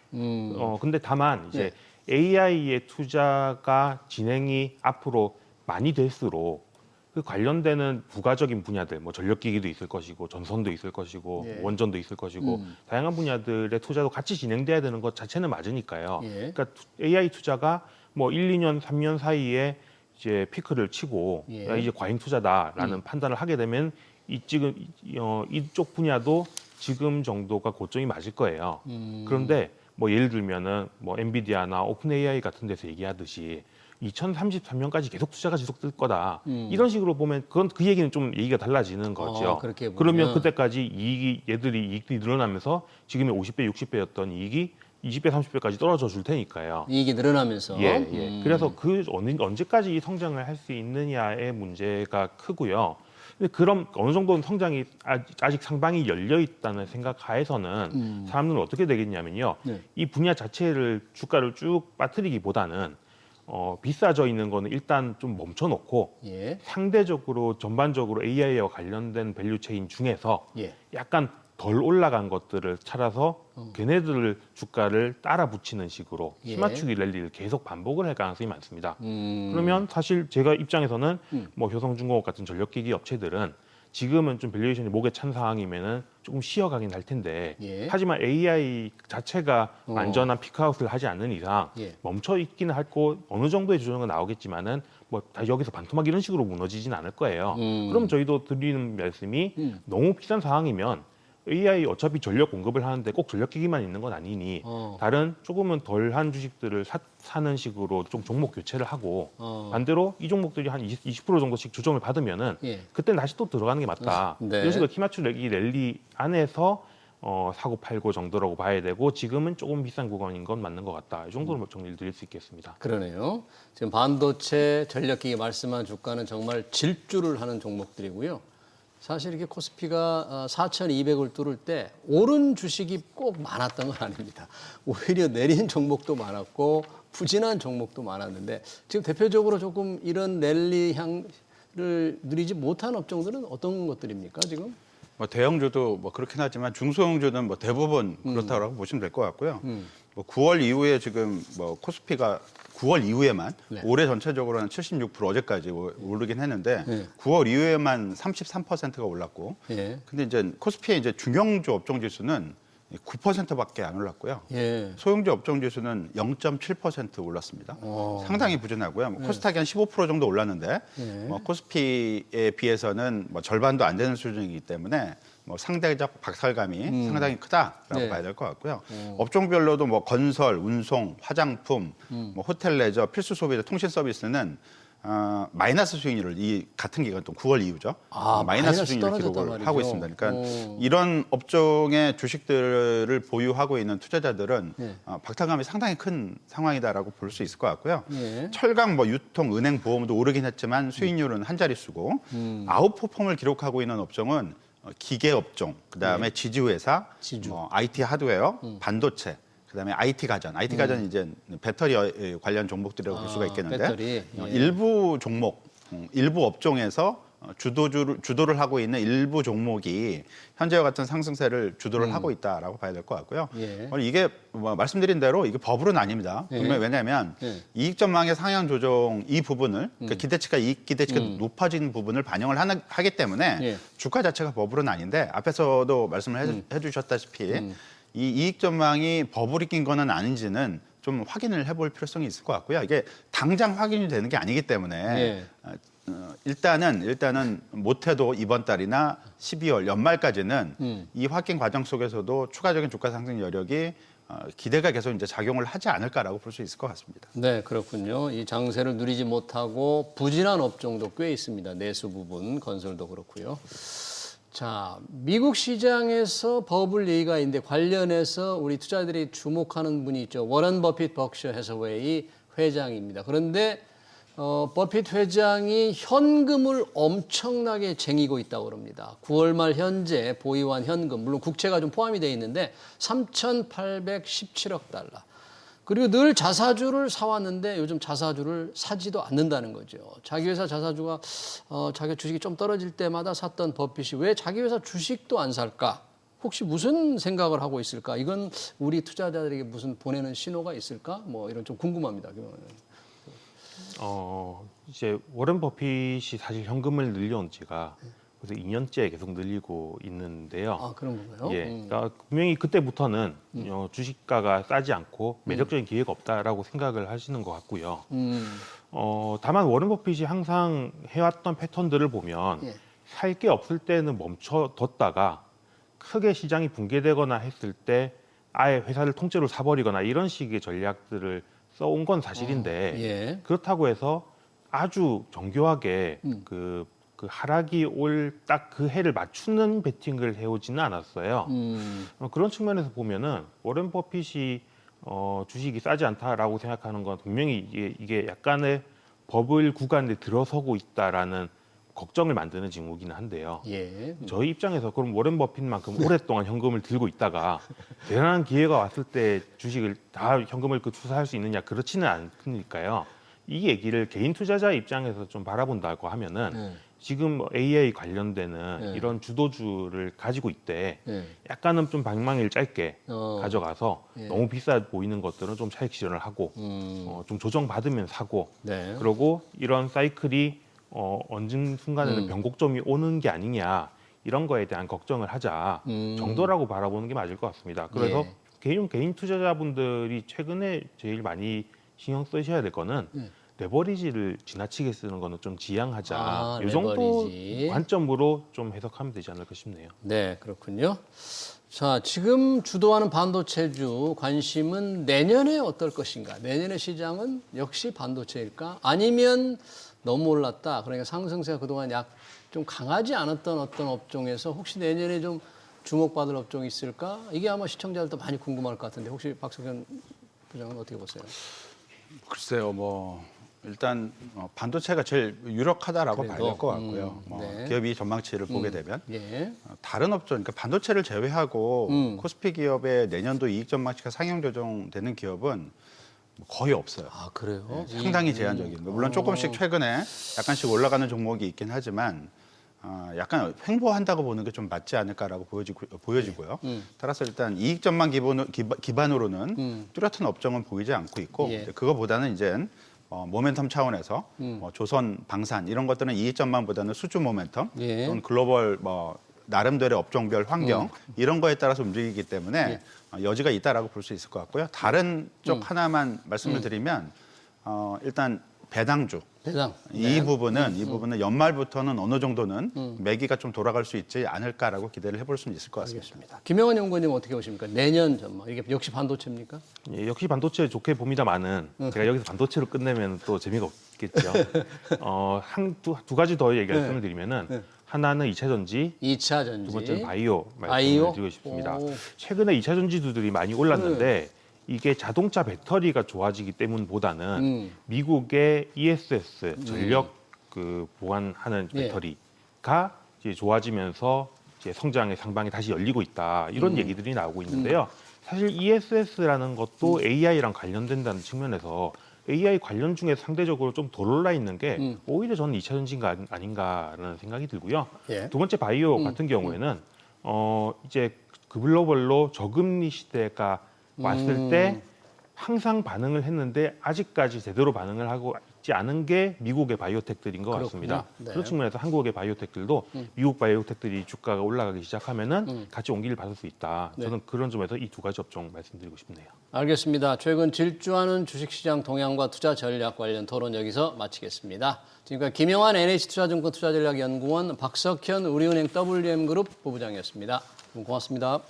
근데 다만 이제 AI의 투자가 진행이 앞으로 많이 될수록 그 관련되는 부가적인 분야들, 뭐 전력기기도 있을 것이고, 전선도 있을 것이고, 원전도 있을 것이고, 다양한 분야들의 투자도 같이 진행돼야 되는 것 자체는 맞으니까요. 그러니까 AI 투자가 뭐 1, 2년, 3년 사이에 이제 피크를 치고 야, 이제 과잉 투자다라는 판단을 하게 되면 이쪽 분야도 지금 정도가 고점이 맞을 거예요. 그런데 뭐 예를 들면은 뭐 엔비디아나 오픈 AI 같은 데서 얘기하듯이 2033년까지 계속 투자가 지속될 거다. 이런 식으로 보면 그건 그 얘기는 좀 얘기가 달라지는 거죠. 그렇게 보면. 그러면 그때까지 이익이 늘어나면서 지금의 50배, 60배였던 이익이 20배, 30배까지 떨어져 줄 테니까요. 이익이 늘어나면서. 그래서 그 언제까지 이 성장을 할 수 있느냐의 문제가 크고요. 근데 그럼 어느 정도는 성장이 아직 상방이 열려 있다는 생각 하에서는 사람들은 어떻게 되겠냐면요. 이 분야 자체를 주가를 쭉 빠뜨리기보다는 비싸져 있는 거는 일단 좀 멈춰놓고 상대적으로 전반적으로 AI와 관련된 밸류체인 중에서 약간 덜 올라간 것들을 찾아서 걔네들 주가를 따라 붙이는 식으로 힘맞추기 랠리를 계속 반복을 할 가능성이 많습니다. 그러면 사실 제가 입장에서는 뭐 효성중공업 같은 전력기기 업체들은 지금은 좀 밸류에이션이 목에 찬 상황이면은 조금 쉬어가긴 할 텐데 하지만 AI 자체가 완전한 피크아웃을 하지 않는 이상 멈춰 있기는 할고 어느 정도의 조정은 나오겠지만은 뭐 다 여기서 반토막 이런 식으로 무너지진 않을 거예요. 그럼 저희도 드리는 말씀이 너무 비싼 상황이면 AI 어차피 전력 공급을 하는데 꼭 전력기기만 있는 건 아니니 다른 조금은 덜한 주식들을 사는 식으로 좀 종목 교체를 하고 반대로 이 종목들이 한 20% 정도씩 조정을 받으면은 그때는 다시 또 들어가는 게 맞다. 이런 식으로 힘맞추 랠리 안에서 사고 팔고 정도라고 봐야 되고 지금은 조금 비싼 구간인 건 맞는 것 같다. 이 정도로 정리를 드릴 수 있겠습니다. 그러네요. 지금 반도체, 전력기기 말씀한 주가는 정말 질주를 하는 종목들이고요. 사실 이게 코스피가 4,200을 뚫을 때 오른 주식이 꼭 많았던 건 아닙니다. 오히려 내린 종목도 많았고 부진한 종목도 많았는데 지금 대표적으로 조금 이런 랠리 향을 누리지 못한 업종들은 어떤 것들입니까 지금? 뭐 대형주도 뭐 그렇긴 하지만 중소형주는 뭐 대부분 그렇다고 보시면 될 것 같고요. 뭐 9월 이후에 지금 뭐 코스피가 9월 이후에만 올해 전체적으로는 76% 어제까지 오르긴 했는데 9월 이후에만 33%가 올랐고 근데 이제 코스피의 이제 중형주 업종 지수는 9%밖에 안 올랐고요. 소형주 업종 지수는 0.7% 올랐습니다. 상당히 부진하고요. 뭐 코스닥이 한 15% 정도 올랐는데 뭐 코스피에 비해서는 뭐 절반도 안 되는 수준이기 때문에 뭐 상대적 박탈감이 상당히 크다라고 봐야 될 것 같고요. 업종별로도 뭐 건설, 운송, 화장품, 뭐 호텔 레저, 필수 소비자, 통신 서비스는 마이너스 수익률을 이 같은 기간 또 9월 이후죠. 마이너스 수익률을 기록을 하고 있습니다. 그러니까 이런 업종의 주식들을 보유하고 있는 투자자들은 박탈감이 상당히 큰 상황이다라고 볼 수 있을 것 같고요. 철강, 뭐 유통, 은행, 보험도 오르긴 했지만 수익률은 한 자릿수고 아웃퍼폼을 기록하고 있는 업종은 기계 업종, 그다음에 지주회사, 지주. IT 하드웨어, 반도체, 그다음에 IT 가전. IT 가전 이제 배터리 관련 종목들이라고 볼 수가 있겠는데 배터리. 일부 종목, 일부 업종에서 주도를 하고 있는 일부 종목이 현재와 같은 상승세를 주도를 하고 있다라고 봐야 될 것 같고요. 예. 이게 말씀드린 대로 이게 버블은 아닙니다. 예. 왜냐하면 예. 이익 전망의 상향 조정 이 부분을 그러니까 이익 기대치가 높아진 부분을 반영을 하기 때문에 예. 주가 자체가 버블은 아닌데 앞에서도 말씀을 해주셨다시피 이 이익 전망이 버블이 낀 거는 아닌지는 좀 확인을 해볼 필요성이 있을 것 같고요. 이게 당장 확인이 되는 게 아니기 때문에 예. 일단은 못해도 이번 달이나 12월 연말까지는 이 확인 과정 속에서도 추가적인 주가 상승 여력이 기대가 계속 이제 작용을 하지 않을까라고 볼 수 있을 것 같습니다. 네, 그렇군요. 이 장세를 누리지 못하고 부진한 업종도 꽤 있습니다. 내수 부분, 건설도 그렇고요. 자, 미국 시장에서 버블 얘기가 있는데 관련해서 우리 투자들이 주목하는 분이 있죠. 워런 버핏 버크셔 해서웨이 회장입니다. 그런데 버핏 회장이 현금을 엄청나게 쟁이고 있다고 그럽니다. 9월 말 현재 보유한 현금, 물론 국채가 좀 포함이 되어 있는데 3,817억 달러. 그리고 늘 자사주를 사왔는데 요즘 자사주를 사지도 않는다는 거죠. 자기 회사 자사주가 자기 주식이 좀 떨어질 때마다 샀던 버핏이 왜 자기 회사 주식도 안 살까? 혹시 무슨 생각을 하고 있을까? 이건 우리 투자자들에게 무슨 보내는 신호가 있을까? 뭐 이런 좀 궁금합니다. 이제 워런 버핏이 사실 현금을 늘려온 지가 그래서 2년째 계속 늘리고 있는데요. 아, 그런 건가요? 예, 그러니까 분명히 그때부터는 주식가가 싸지 않고 매력적인 기회가 없다라고 생각을 하시는 것 같고요. 다만 워런 버핏이 항상 해왔던 패턴들을 보면 예. 살 게 없을 때는 멈춰뒀다가 크게 시장이 붕괴되거나 했을 때 아예 회사를 통째로 사버리거나 이런 식의 전략들을 써온 건 사실인데 예. 그렇다고 해서 아주 정교하게 그 하락이 올 딱 그 해를 맞추는 베팅을 해오지는 않았어요. 그런 측면에서 보면은 워런 버핏이 주식이 싸지 않다라고 생각하는 건 분명히 이게 약간의 버블 구간에 들어서고 있다라는 걱정을 만드는 징후기는 한데요. 예. 저희 입장에서 그럼 워런 버핏만큼 오랫동안 현금을 들고 있다가 대단한 기회가 왔을 때 주식을 다 현금을 투자할 수 있느냐 그렇지는 않으니까요. 이 얘기를 개인 투자자 입장에서 좀 바라본다고 하면은 지금 AI 관련되는 이런 주도주를 가지고 있대. 약간은 좀 방망이를 짧게 가져가서 너무 비싸 보이는 것들은 좀 차익 실현을 하고 좀 조정받으면 사고 네. 그러고 이런 사이클이 어느 순간에는 변곡점이 오는 게 아니냐 이런 거에 대한 걱정을 하자 정도라고 바라보는 게 맞을 것 같습니다. 그래서 개인 투자자분들이 최근에 제일 많이 신경 쓰셔야 될 거는 레버리지를 지나치게 쓰는 거는 좀 지양하자. 이 정도 레버리지. 관점으로 좀 해석하면 되지 않을까 싶네요. 네, 그렇군요. 자, 지금 주도하는 반도체주 관심은 내년에 어떨 것인가? 내년의 시장은 역시 반도체일까? 아니면 너무 올랐다. 그러니까 상승세가 그동안 좀 강하지 않았던 어떤 업종에서 혹시 내년에 좀 주목받을 업종이 있을까? 이게 아마 시청자들도 많이 궁금할 것 같은데 혹시 박석현 부장은 어떻게 보세요? 글쎄요, 일단 반도체가 제일 유력하다라고 봐야 될 것 같고요. 네. 기업이 전망치를 보게 되면 예. 다른 업종, 그러니까 반도체를 제외하고 코스피 기업의 내년도 이익 전망치가 상향 조정되는 기업은 거의 없어요. 아, 그래요? 상당히 제한적인. 물론 조금씩 최근에 약간씩 올라가는 종목이 있긴 하지만 약간 횡보한다고 보는 게 좀 맞지 않을까라고 보여지고요. 따라서 일단 이익 전망 기반으로는 뚜렷한 업종은 보이지 않고 있고 예. 그거보다는 이제 모멘텀 차원에서 조선, 방산 이런 것들은 이익 전망보다는 수주 모멘텀 예. 또는 글로벌 나름대로의 업종별 환경 이런 거에 따라서 움직이기 때문에 여지가 있다라고 볼 수 있을 것 같고요. 다른 쪽 하나만 말씀을 드리면 일단 배당주 배당. 이 부분은 연말부터는 어느 정도는 매기가 좀 돌아갈 수 있지 않을까라고 기대를 해볼 수는 있을 것 같습니다. 알겠습니다. 김영환 연구원님 어떻게 보십니까? 내년 전망. 이게 역시 반도체입니까? 예, 역시 반도체 좋게 봅니다만은 제가 여기서 반도체로 끝내면 또 재미가 없겠죠. 두 가지 더 말씀을 드리면은 하나는 2차 전지, 2차 전지. 두 번째는 바이오 바이오? 말씀을 드리고 싶습니다. 오. 최근에 2차 전지주들이 많이 올랐는데 이게 자동차 배터리가 좋아지기 때문보다는 미국의 ESS 전력 보관하는 예. 배터리가 이제 좋아지면서 이제 성장의 상방이 다시 열리고 있다 이런 얘기들이 나오고 있는데요. 사실 ESS라는 것도 AI랑 관련된다는 측면에서 AI 관련 중에 상대적으로 좀 덜 올라 있는 게 오히려 저는 2차 전지가 아닌가라는 생각이 들고요. 예. 두 번째 바이오 같은 경우에는 이제 글로벌로 저금리 시대가 왔을 때 항상 반응을 했는데 아직까지 제대로 반응을 하고 있지 않은 게 미국의 바이오텍들인 것 같습니다. 그렇군요. 네. 그런 측면에서 한국의 바이오텍들도 미국 바이오텍들이 주가가 올라가기 시작하면은 같이 온기를 받을 수 있다. 네. 저는 그런 점에서 이 두 가지 업종 말씀드리고 싶네요. 알겠습니다. 최근 질주하는 주식시장 동향과 투자 전략 관련 토론 여기서 마치겠습니다. 지금까지 김영환 NH투자증권 투자전략연구원, 박석현 우리은행 WM그룹 부부장이었습니다. 고맙습니다.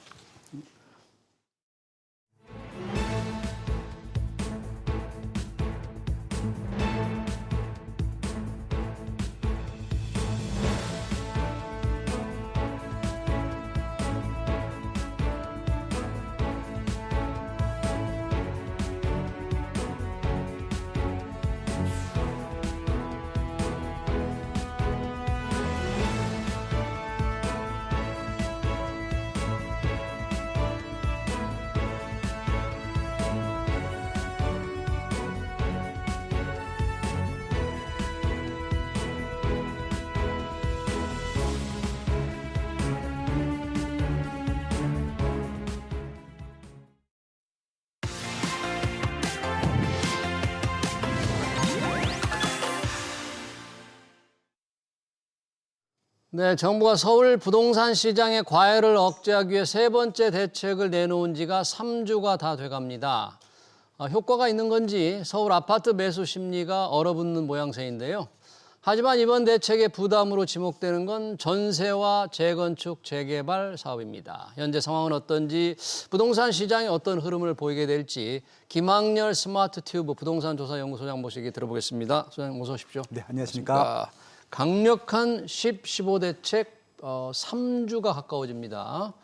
네, 정부가 서울 부동산 시장의 과열을 억제하기 위해 세 번째 대책을 내놓은 지가 3주가 다 돼갑니다. 효과가 있는 건지 서울 아파트 매수 심리가 얼어붙는 모양새인데요. 하지만 이번 대책의 부담으로 지목되는 건 전세와 재건축, 재개발 사업입니다. 현재 상황은 어떤지, 부동산 시장이 어떤 흐름을 보이게 될지 김학렬 스마트튜브 부동산 조사연구소장 모시기 들어보겠습니다. 소장님 어서 오십시오. 네, 안녕하십니까. 강력한 15대책 3주가 가까워집니다.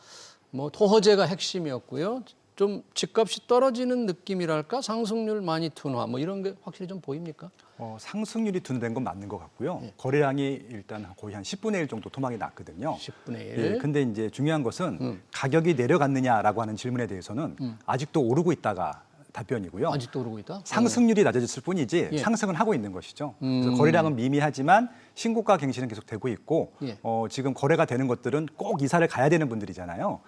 뭐 토호제가 핵심이었고요. 좀 집값이 떨어지는 느낌이랄까? 상승률 많이 둔화 뭐 이런 게 확실히 좀 보입니까? 상승률이 둔화된 건 맞는 것 같고요. 예. 거래량이 일단 거의 한 10분의 1 정도 토막이 났거든요. 10분의 1. 예, 근데 이제 중요한 것은 가격이 내려갔느냐라고 하는 질문에 대해서는 아직도 오르고 있다가 답변이고요. 아직도 오르고 있다? 상승률이 낮아졌을 뿐이지 예. 상승은 하고 있는 것이죠. 그래서 거래량은 미미하지만 신고가 갱신은 계속 되고 있고 예. 지금 거래가 되는 것들은 꼭 이사를 가야 되는 분들이잖아요.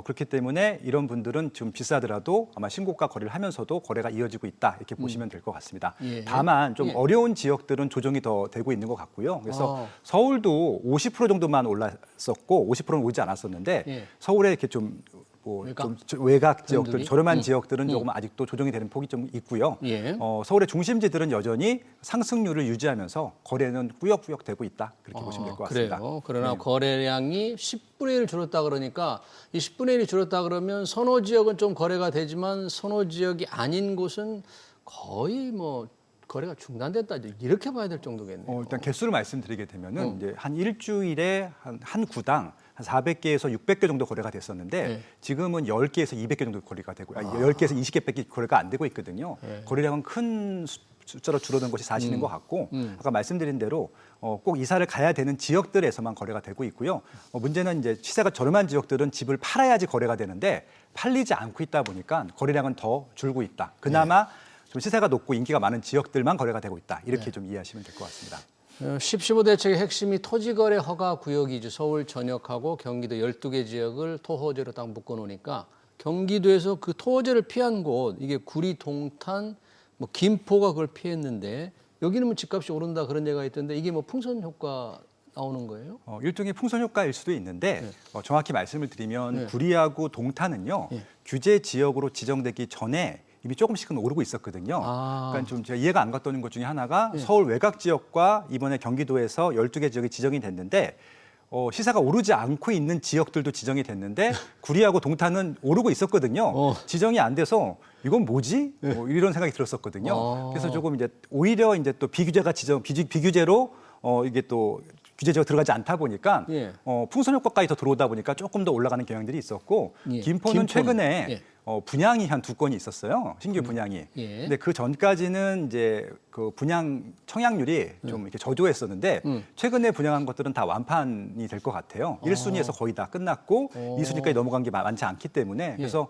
그렇기 때문에 이런 분들은 좀 비싸더라도 아마 신고가 거래를 하면서도 거래가 이어지고 있다 이렇게 보시면 될 것 같습니다. 예. 다만 좀 예. 어려운 지역들은 조정이 더 되고 있는 것 같고요. 그래서 서울도 50% 정도만 올랐었고 50%는 오지 않았었는데 예. 서울에 이렇게 좀 외곽 지역들, 분들이? 저렴한 지역들은 조금 아직도 조정이 되는 폭이 좀 있고요. 예. 서울의 중심지들은 여전히 상승률을 유지하면서 거래는 꾸역꾸역 되고 있다. 그렇게 보시면 될 것 같습니다. 그래요. 그러나 네. 거래량이 10분의 1 줄었다 그러니까 이 10분의 1이 줄었다 그러면 선호 지역은 좀 거래가 되지만 선호 지역이 아닌 곳은 거의 뭐 거래가 중단됐다 이렇게 봐야 될 정도겠네요. 일단 개수를 말씀드리게 되면은 이제 한 일주일에 한 구당 한 400개에서 600개 정도 거래가 됐었는데 네. 지금은 10개에서 200개 정도 거래가 되고 10개에서 20개밖에 거래가 안 되고 있거든요. 네. 거래량은 큰 숫자로 줄어든 것이 사실인 것 같고 아까 말씀드린 대로 꼭 이사를 가야 되는 지역들에서만 거래가 되고 있고요. 문제는 이제 시세가 저렴한 지역들은 집을 팔아야지 거래가 되는데 팔리지 않고 있다 보니까 거래량은 더 줄고 있다. 그나마 좀 시세가 높고 인기가 많은 지역들만 거래가 되고 있다. 이렇게 좀 이해하시면 될 것 같습니다. 15 대책의 핵심이 토지거래 허가 구역이죠. 서울 전역하고 경기도 12개 지역을 토호제로 딱 묶어놓으니까 경기도에서 그 토호제를 피한 곳, 이게 구리, 동탄, 뭐 김포가 그걸 피했는데 여기는 뭐 집값이 오른다 그런 얘기가 있던데 이게 뭐 풍선 효과 나오는 거예요? 일종의 풍선 효과일 수도 있는데 정확히 말씀을 드리면 네. 구리하고 동탄은요. 규제 지역으로 지정되기 전에 이미 조금씩은 오르고 있었거든요. 그러니까 좀 제가 이해가 안 갔던 것 중에 하나가 서울 외곽 지역과 이번에 경기도에서 12개 지역이 지정이 됐는데 시세가 오르지 않고 있는 지역들도 지정이 됐는데 구리하고 동탄은 오르고 있었거든요. 지정이 안 돼서 이건 뭐지? 이런 생각이 들었었거든요. 그래서 조금 이제 오히려 이제 또 비규제가 비규제로 이게 또 규제 지역 들어가지 않다 보니까 풍선 효과까지 더 들어오다 보니까 조금 더 올라가는 경향들이 있었고 김포는 최근에 분양이 한 2건이 있었어요. 신규 분양이. 근데 그 전까지는 이제 그 분양 청약률이 좀 이렇게 저조했었는데 최근에 분양한 것들은 다 완판이 될 것 같아요. 1순위에서 거의 다 끝났고 2순위까지 넘어간 게 많지 않기 때문에 그래서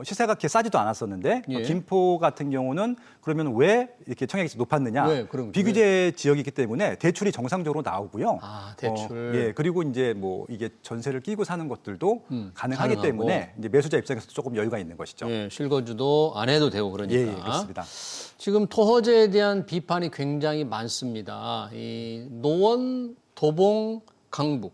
시세가 그렇게 싸지도 않았었는데 예. 김포 같은 경우는 그러면 왜 이렇게 청약이 높았느냐? 왜? 그럼 비규제 지역이기 때문에 대출이 정상적으로 나오고요. 아, 대출. 예, 그리고 이제 뭐 이게 전세를 끼고 사는 것들도 가능하기 가능하고. 때문에 이제 매수자 입장에서도 조금 여유가 있는 것이죠. 예, 실거주도 안 해도 되고 그러니까. 예, 그렇습니다. 지금 토호제에 대한 비판이 굉장히 많습니다. 이 노원, 도봉, 강북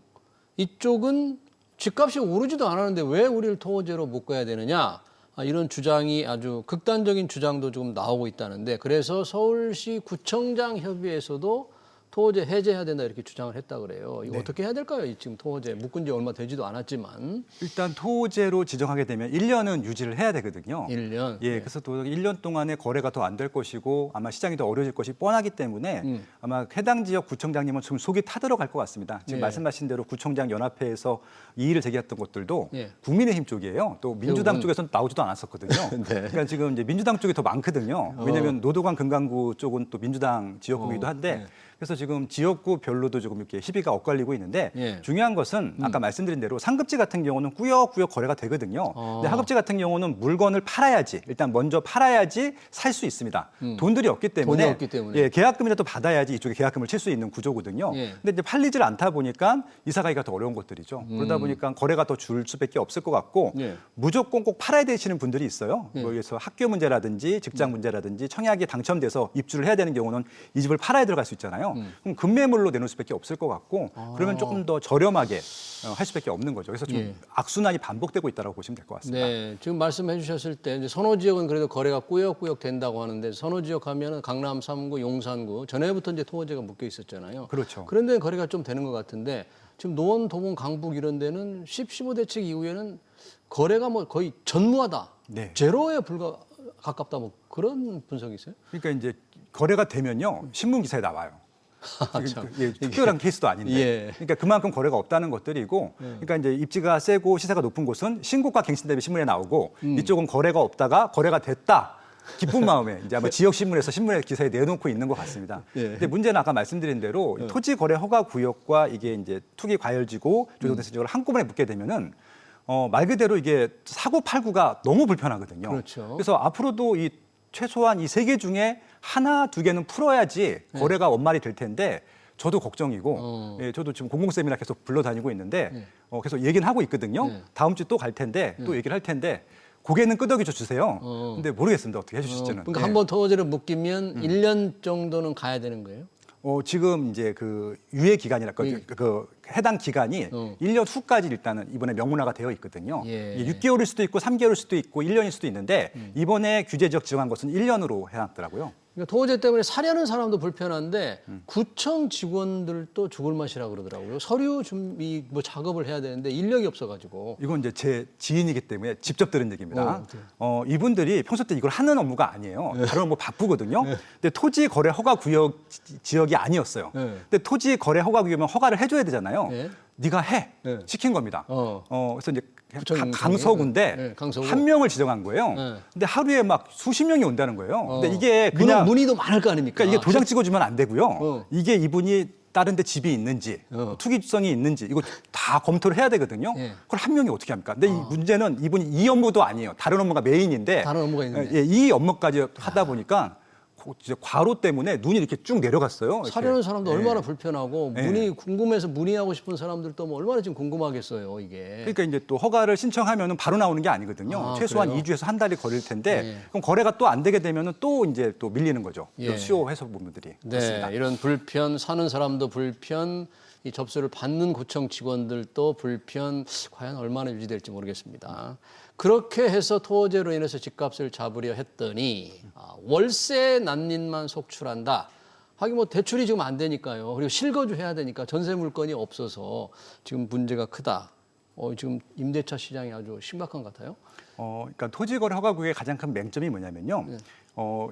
이쪽은 집값이 오르지도 않았는데 왜 우리를 토호제로 묶어야 되느냐? 이런 주장이 아주 극단적인 주장도 좀 나오고 있다는데 그래서 서울시 구청장 협의회에서도 토호제 해제해야 된다 이렇게 주장을 했다 그래요. 이거 어떻게 해야 될까요? 이 지금 토호제 묶은 지 얼마 되지도 않았지만 일단 토호제로 지정하게 되면 1년은 유지를 해야 되거든요. 1년. 예, 그래서 또 1년 동안에 거래가 더 안 될 것이고 아마 시장이 더 어려워질 것이 뻔하기 때문에 아마 해당 지역 구청장님은 좀 속이 타들어갈 것 같습니다. 지금 예. 말씀하신 대로 구청장 연합회에서 이의를 제기했던 것들도 예. 국민의힘 쪽이에요. 또 민주당 대부분. 쪽에서는 나오지도 않았었거든요. 그러니까 지금 이제 민주당 쪽이 더 많거든요. 왜냐하면 노도관 금강구 쪽은 또 민주당 지역구이기도 한데 네. 그래서 지금 지역구별로도 조금 이렇게 희비가 엇갈리고 있는데 예. 중요한 것은 아까 말씀드린 대로 상급지 같은 경우는 꾸역꾸역 거래가 되거든요. 근데 하급지 같은 경우는 물건을 팔아야지 일단 먼저 팔아야지 살 수 있습니다. 돈들이 없기 때문에, 돈이 없기 때문에. 예, 계약금이라도 받아야지 이쪽에 계약금을 칠 수 있는 구조거든요. 예. 근데 이제 팔리질 않다 보니까 이사가기가 더 어려운 것들이죠. 그러다 보니까 거래가 더 줄 수밖에 없을 것 같고 예. 무조건 꼭 팔아야 되시는 분들이 있어요. 뭐 그래서 학교 문제라든지 직장 문제라든지 청약이 당첨돼서 입주를 해야 되는 경우는 이 집을 팔아야 들어갈 수 있잖아요. 그럼 급매물로 내놓을 수밖에 없을 것 같고 그러면 조금 더 저렴하게 할 수밖에 없는 거죠. 그래서 좀 예. 악순환이 반복되고 있다고 보시면 될 것 같습니다. 네, 지금 말씀해 주셨을 때 이제 선호 지역은 그래도 거래가 꾸역꾸역 된다고 하는데 선호 지역 하면은 강남 3구, 용산구 전에부터 이제 토호제가 묶여 있었잖아요. 그렇죠. 그런 데는 거래가 좀 되는 것 같은데 지금 노원, 도봉, 강북 이런 데는 10.15 대책 이후에는 거래가 뭐 거의 전무하다, 네. 제로에 가깝다 뭐 그런 분석이 있어요? 그러니까 이제 거래가 되면요 신문 기사에 나와요. 참. 예, 특별한 케이스도 아닌데. 예. 그러니까 그만큼 거래가 없다는 것들이고, 그러니까 이제 입지가 세고 시세가 높은 곳은 신고가 갱신 대비 신문에 나오고, 이쪽은 거래가 없다가 거래가 됐다. 기쁜 마음에 이제 아마 지역 신문에서 신문에 기사에 내놓고 있는 것 같습니다. 예. 근데 문제는 아까 말씀드린 대로 토지 거래 허가 구역과 이게 이제 투기 과열지구 조정대상지구를 한꺼번에 묶게 되면은 말 그대로 이게 사고 팔구가 너무 불편하거든요. 그렇죠. 그래서 앞으로도 이 최소한 이 세 개 중에 하나, 두 개는 풀어야지 거래가 원만히 될 텐데 저도 걱정이고 예, 저도 지금 공공세미나 계속 불러다니고 있는데 계속 얘기는 하고 있거든요. 다음 주 또 갈 텐데 또 얘기를 할 텐데 고개는 끄덕여 주세요. 근데 모르겠습니다. 어떻게 해주실지는. 그러니까 예. 한번 토호제를 묶이면 1년 정도는 가야 되는 거예요? 지금 이제 그 유예 기간이라 그 해당 기간이 1년 후까지 일단은 이번에 명문화가 되어 있거든요. 예. 이게 6개월일 수도 있고 3개월일 수도 있고 1년일 수도 있는데 이번에 규제 지역 지정한 것은 1년으로 해놨더라고요. 그러니까 토호제 때문에 사려는 사람도 불편한데 구청 직원들도 죽을 맛이라 그러더라고요. 서류 준비 뭐 작업을 해야 되는데 인력이 없어가지고. 이건 이제 제 지인이기 때문에 직접 들은 얘기입니다. 이분들이 평소 때 이걸 하는 업무가 아니에요. 다른 업무 바쁘거든요. 근데 토지 거래 허가 구역 지역이 아니었어요. 근데 토지 거래 허가 구역이면 허가를 해줘야 되잖아요. 네. 네가 해 시킨 겁니다. 그래서 이제 구청 강서구인데 네, 강서구. 한 명을 지정한 거예요. 네. 근데 하루에 막 수십 명이 온다는 거예요. 근데 이게 그냥 문의도 많을 거 아닙니까? 그러니까 이게 도장 찍어주면 안 되고요. 어. 이게 이분이 다른 데 집이 있는지 투기성이 있는지 이거 다 검토를 해야 되거든요. 예. 그걸 한 명이 어떻게 합니까? 근데 이 문제는 이분이 이 업무도 아니에요. 다른 업무가 메인인데 다른 업무가 있는데. 예, 이 업무까지 하다 보니까 진짜 과로 때문에 눈이 이렇게 쭉 내려갔어요. 이렇게. 사려는 사람도 예. 얼마나 불편하고 예. 궁금해서 문의하고 싶은 사람들도 뭐 얼마나 지금 궁금하겠어요, 이게. 그러니까 이제 또 허가를 신청하면은 바로 나오는 게 아니거든요. 최소한 그래요? 2주에서 한 달이 걸릴 텐데 예. 그럼 거래가 또 안 되게 되면은 또 이제 또 밀리는 거죠. 예. 수요 해소부분들이. 네, 그렇습니다. 이런 불편, 사는 사람도 불편, 이 접수를 받는 구청 직원들도 불편, 과연 얼마나 유지될지 모르겠습니다. 그렇게 해서 토호제로 인해서 집값을 잡으려 했더니 월세 난린만 속출한다. 하긴 뭐 대출이 지금 안 되니까요. 그리고 실거주 해야 되니까 전세 물건이 없어서 지금 문제가 크다. 지금 임대차 시장이 아주 심각한 것 같아요. 그러니까 토지거래 허가구역의 가장 큰 맹점이 뭐냐면요.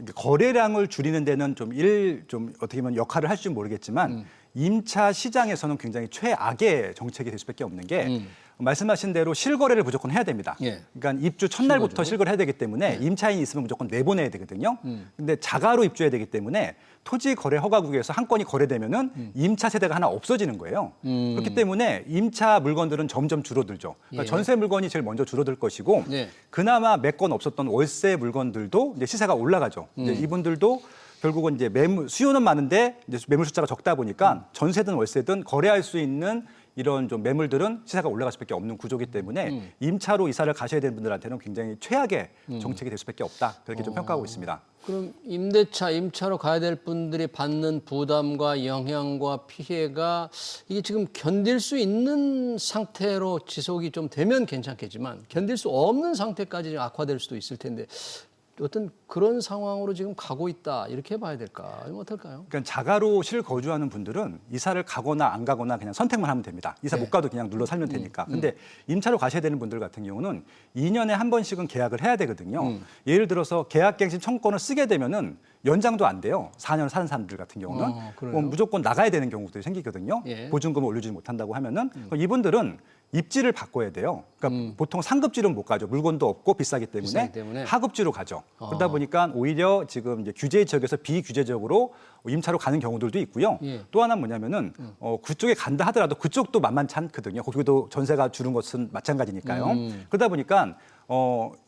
이게 거래량을 줄이는 데는 좀 어떻게 보면 역할을 할 줄 모르겠지만 임차 시장에서는 굉장히 최악의 정책이 될 수밖에 없는 게 말씀하신 대로 실거래를 무조건 해야 됩니다. 예. 그러니까 입주 첫날부터 실거주. 실거래를 해야 되기 때문에 임차인이 있으면 무조건 내보내야 되거든요. 근데 자가로 입주해야 되기 때문에 토지 거래 허가국에서 한 건이 거래되면은 임차 세대가 하나 없어지는 거예요. 그렇기 때문에 임차 물건들은 점점 줄어들죠. 그러니까 예. 전세 물건이 제일 먼저 줄어들 것이고 예. 그나마 몇 건 없었던 월세 물건들도 이제 시세가 올라가죠. 이제 이분들도 결국은 이제 매물 수요는 많은데 이제 매물 숫자가 적다 보니까 전세든 월세든 거래할 수 있는 이런 좀 매물들은 시세가 올라갈 수밖에 없는 구조이기 때문에 임차로 이사를 가셔야 되는 분들한테는 굉장히 최악의 정책이 될 수밖에 없다. 그렇게 좀 평가하고 있습니다. 그럼 임대차, 임차로 가야 될 분들이 받는 부담과 영향과 피해가 이게 지금 견딜 수 있는 상태로 지속이 좀 되면 괜찮겠지만 견딜 수 없는 상태까지 악화될 수도 있을 텐데 어떤 그런 상황으로 지금 가고 있다 이렇게 봐야 될까? 아니면 어떨까요? 그러니까 자가로 실거주하는 분들은 이사를 가거나 안 가거나 그냥 선택만 하면 됩니다. 이사 못 가도 그냥 눌러 살면 되니까. 근데 임차로 가셔야 되는 분들 같은 경우는 2년에 한 번씩은 계약을 해야 되거든요. 예를 들어서 계약갱신 청구권을 쓰게 되면은 연장도 안 돼요. 4년을 사는 사람들 같은 경우는 그래요? 무조건 나가야 되는 경우들이 생기거든요. 예. 보증금을 올려주지 못한다고 하면은 그럼 이분들은 입지를 바꿔야 돼요. 그러니까 보통 상급지로는 못 가죠. 물건도 없고 비싸기 때문에 하급지로 가죠. 그러다 보니까 오히려 지금 이제 규제 지역에서 비규제적으로 임차로 가는 경우들도 있고요. 예. 또 하나 뭐냐면은 그쪽에 간다 하더라도 그쪽도 만만치 않거든요. 거기도 전세가 주는 것은 마찬가지니까요. 그러다 보니까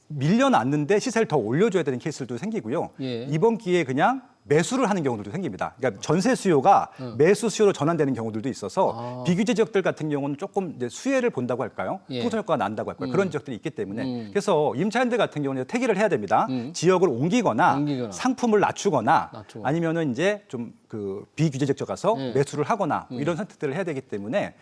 밀려났는데 시세를 더 올려줘야 되는 케이스들도 생기고요. 예. 이번 기회에 그냥 매수를 하는 경우들도 생깁니다. 그러니까 전세 수요가 매수 수요로 전환되는 경우들도 있어서 비규제 지역들 같은 경우는 조금 이제 수혜를 본다고 할까요? 예. 풍선 효과가 난다고 할까요? 그런 지역들이 있기 때문에 그래서 임차인들 같은 경우는 택일을 해야 됩니다. 지역을 옮기거나 상품을 낮추거나 아니면은 이제 좀 그 비규제 지역 가서 매수를 하거나 뭐 이런 선택들을 해야 되기 때문에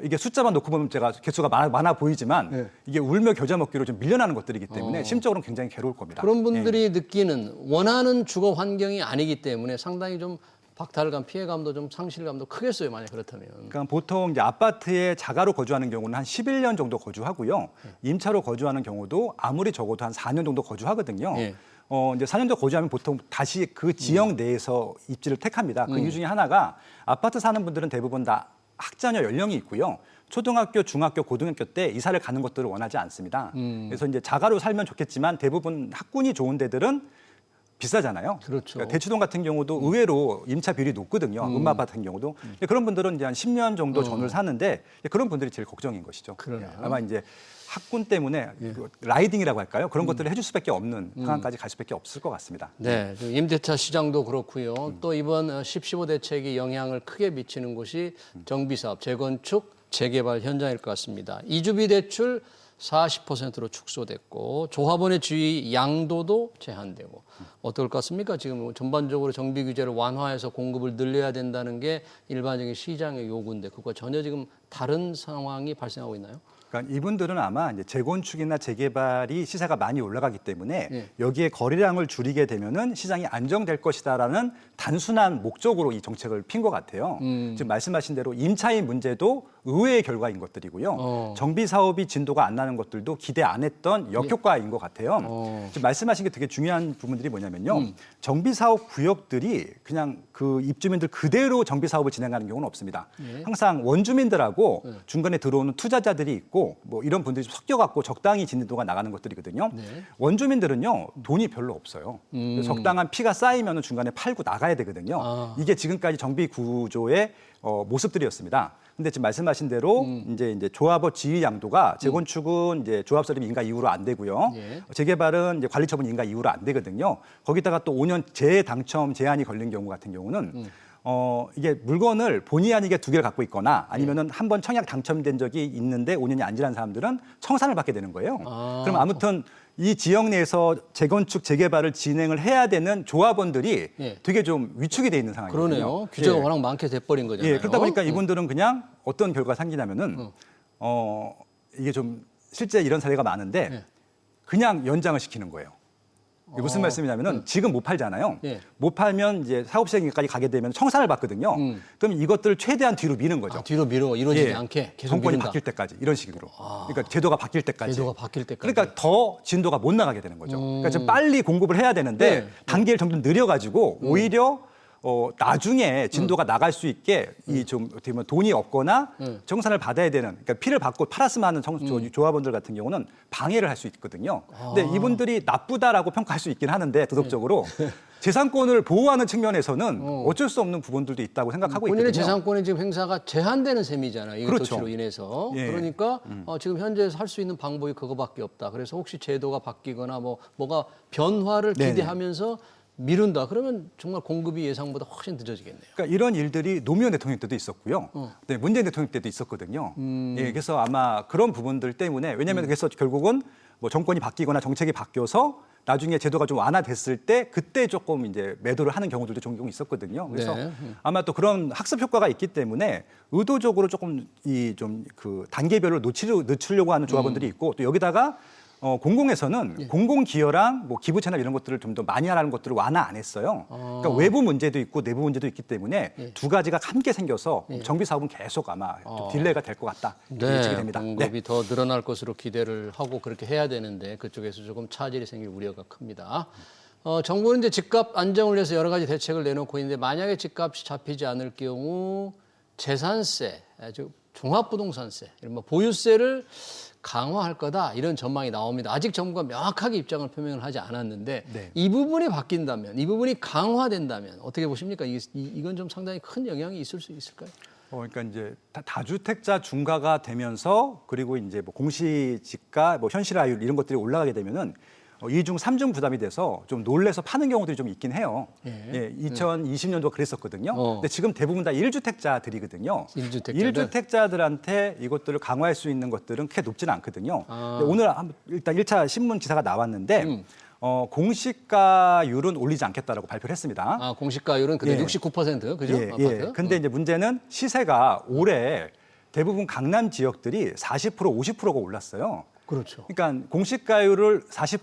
이게 숫자만 놓고 보면 제가 개수가 많아 보이지만 이게 울며 겨자 먹기로 좀 밀려나는 것들이기 때문에 심적으로는 굉장히 괴로울 겁니다. 그런 분들이 느끼는 원하는 주거 환경이 아니기 때문에 상당히 좀 박탈감, 피해감도 좀 상실감도 크겠어요. 만약 그렇다면. 그러니까 보통 이제 아파트에 자가로 거주하는 경우는 한 11년 정도 거주하고요. 임차로 거주하는 경우도 아무리 적어도 한 4년 정도 거주하거든요. 예. 이제 4년 정도 거주하면 보통 다시 그 지역 내에서 입지를 택합니다. 그 이유 중에 하나가 아파트 사는 분들은 대부분 다 학자녀 연령이 있고요. 초등학교, 중학교, 고등학교 때 이사를 가는 것들을 원하지 않습니다. 그래서 이제 자가로 살면 좋겠지만 대부분 학군이 좋은 데들은 비싸잖아요. 그렇죠. 그러니까 대치동 같은 경우도 의외로 임차 비율이 높거든요. 음마아파트 같은 경우도. 근데 그런 분들은 이제 한 10년 정도 전을 사는데 그런 분들이 제일 걱정인 것이죠. 그러네요. 아마 이제 학군 때문에 그 라이딩이라고 할까요? 그런 것들을 해줄 수밖에 없는 상황까지 갈 수밖에 없을 것 같습니다. 네, 그 임대차 시장도 그렇고요. 또 이번 10.15 대책이 영향을 크게 미치는 곳이 정비사업, 재건축, 재개발 현장일 것 같습니다. 이주비 대출 40%로 축소됐고 조합원의 지위 양도도 제한되고 어떨 것 같습니까? 지금 전반적으로 정비 규제를 완화해서 공급을 늘려야 된다는 게 일반적인 시장의 요구인데 그거 전혀 지금 다른 상황이 발생하고 있나요? 그러니까 이분들은 아마 이제 재건축이나 재개발이 시세가 많이 올라가기 때문에 예. 여기에 거래량을 줄이게 되면은 시장이 안정될 것이다라는 단순한 목적으로 이 정책을 핀 것 같아요. 지금 말씀하신 대로 임차인 문제도 의외의 결과인 것들이고요. 정비 사업이 진도가 안 나는 것들도 기대 안 했던 역효과인 것 같아요. 지금 말씀하신 게 되게 중요한 부분들이 뭐냐면요. 정비 사업 구역들이 그냥 그 입주민들 그대로 정비 사업을 진행하는 경우는 없습니다. 항상 원주민들하고 중간에 들어오는 투자자들이 있고 뭐 이런 분들이 좀 섞여갖고 적당히 진도가 나가는 것들이거든요. 원주민들은요 돈이 별로 없어요. 적당한 피가 쌓이면 중간에 팔고 나가야 되거든요. 이게 지금까지 정비 구조의 모습들이었습니다. 근데 지금 말씀하신 대로 이제 조합원 지위 양도가 재건축은 이제 조합 설립 인가 이후로 안 되고요. 예. 재개발은 이제 관리 처분 인가 이후로 안 되거든요. 거기다가 또 5년 재당첨 제한이 걸린 경우 같은 경우는 이게 물건을 본의 아니게 두 개를 갖고 있거나 아니면은 한 번 청약 당첨된 적이 있는데 5년이 안 지난 사람들은 청산을 받게 되는 거예요. 그럼 아무튼 이 지역 내에서 재건축, 재개발을 진행을 해야 되는 조합원들이 예. 되게 좀 위축이 돼 있는 상황이거든요. 그러네요. 규제가 예. 워낙 많게 돼버린 거잖아요. 예, 그러다 보니까 이분들은 그냥 어떤 결과가 생기냐면은 이게 좀 실제 이런 사례가 많은데 예. 그냥 연장을 시키는 거예요. 이게 무슨 말씀이냐면은 지금 못 팔잖아요. 예. 못 팔면 이제 사업 시행까지 가게 되면 청산을 받거든요. 그럼 이것들을 최대한 뒤로 미는 거죠. 뒤로 미뤄 이루어지지 예. 않게 계속 정권이 미룬다. 바뀔 때까지 이런 식으로. 그러니까 제도가 바뀔 때까지. 제도가 바뀔 때까지. 그러니까 더 진도가 못 나가게 되는 거죠. 그러니까 좀 빨리 공급을 해야 되는데 네. 단계를 점점 늘려가지고 오히려 나중에 진도가 나갈 수 있게 이 좀 어떻게 보면 돈이 없거나 정산을 받아야 되는 그러니까 피를 받고 팔았으면 하는 조합원들 같은 경우는 방해를 할 수 있거든요. 근데 이분들이 나쁘다라고 평가할 수 있긴 하는데 도덕적으로 재산권을 보호하는 측면에서는 어쩔 수 없는 부분들도 있다고 생각하고 본인의 있거든요. 재산권이 지금 행사가 제한되는 셈이잖아요. 이 그렇죠. 조치로 인해서. 예. 그러니까 지금 현재 할 수 있는 방법이 그거밖에 없다. 그래서 혹시 제도가 바뀌거나 뭐가 변화를 네네. 기대하면서 미룬다. 그러면 정말 공급이 예상보다 훨씬 늦어지겠네요. 그러니까 이런 일들이 노무현 대통령 때도 있었고요. 네, 문재인 대통령 때도 있었거든요. 예, 그래서 아마 그런 부분들 때문에 왜냐하면 그래서 결국은 뭐 정권이 바뀌거나 정책이 바뀌어서 나중에 제도가 좀 완화됐을 때 그때 조금 이제 매도를 하는 경우들도 종종 있었거든요. 그래서 네. 아마 또 그런 학습 효과가 있기 때문에 의도적으로 조금 이 좀 그 단계별로 늦추려고 하는 조합원들이 있고 또 여기다가 공공에서는 공공 기여랑 뭐 기부 채널 이런 것들을 좀 더 많이 하라는 것들을 완화 안 했어요. 그러니까 외부 문제도 있고 내부 문제도 있기 때문에 두 가지가 함께 생겨서 정비 사업은 계속 아마 좀 딜레이가 될 것 같다. 이렇게 예측이 됩니다. 공급이 더 늘어날 것으로 기대를 하고 그렇게 해야 되는데 그쪽에서 조금 차질이 생길 우려가 큽니다. 정부는 이제 집값 안정을 위해서 여러 가지 대책을 내놓고 있는데 만약에 집값이 잡히지 않을 경우 재산세, 종합부동산세, 이런 뭐 보유세를 강화할 거다 이런 전망이 나옵니다. 아직 정부가 명확하게 입장을 표명을 하지 않았는데 네. 이 부분이 바뀐다면, 이 부분이 강화된다면 어떻게 보십니까? 이건 좀 상당히 큰 영향이 있을 수 있을까요? 그러니까 이제 다주택자 중과가 되면서 그리고 이제 뭐 공시지가, 뭐 현실화율 이런 것들이 올라가게 되면은 2중, 3중 부담이 돼서 좀 놀래서 파는 경우들이 좀 있긴 해요. 예, 2020년도 그랬었거든요. 근데 지금 대부분 다 1주택자들이거든요. 1주택자들한테 이것들을 강화할 수 있는 것들은 크게 높지는 않거든요. 근데 오늘 일단 1차 신문 기사가 나왔는데 공시가율은 올리지 않겠다라고 발표를 했습니다. 공시가율은 그대로 예. 69% 그죠? 예, 아파트. 예. 근데 이제 문제는 시세가 올해 대부분 강남 지역들이 40%, 50%가 올랐어요. 그렇죠. 그러니까 공시가율을 40%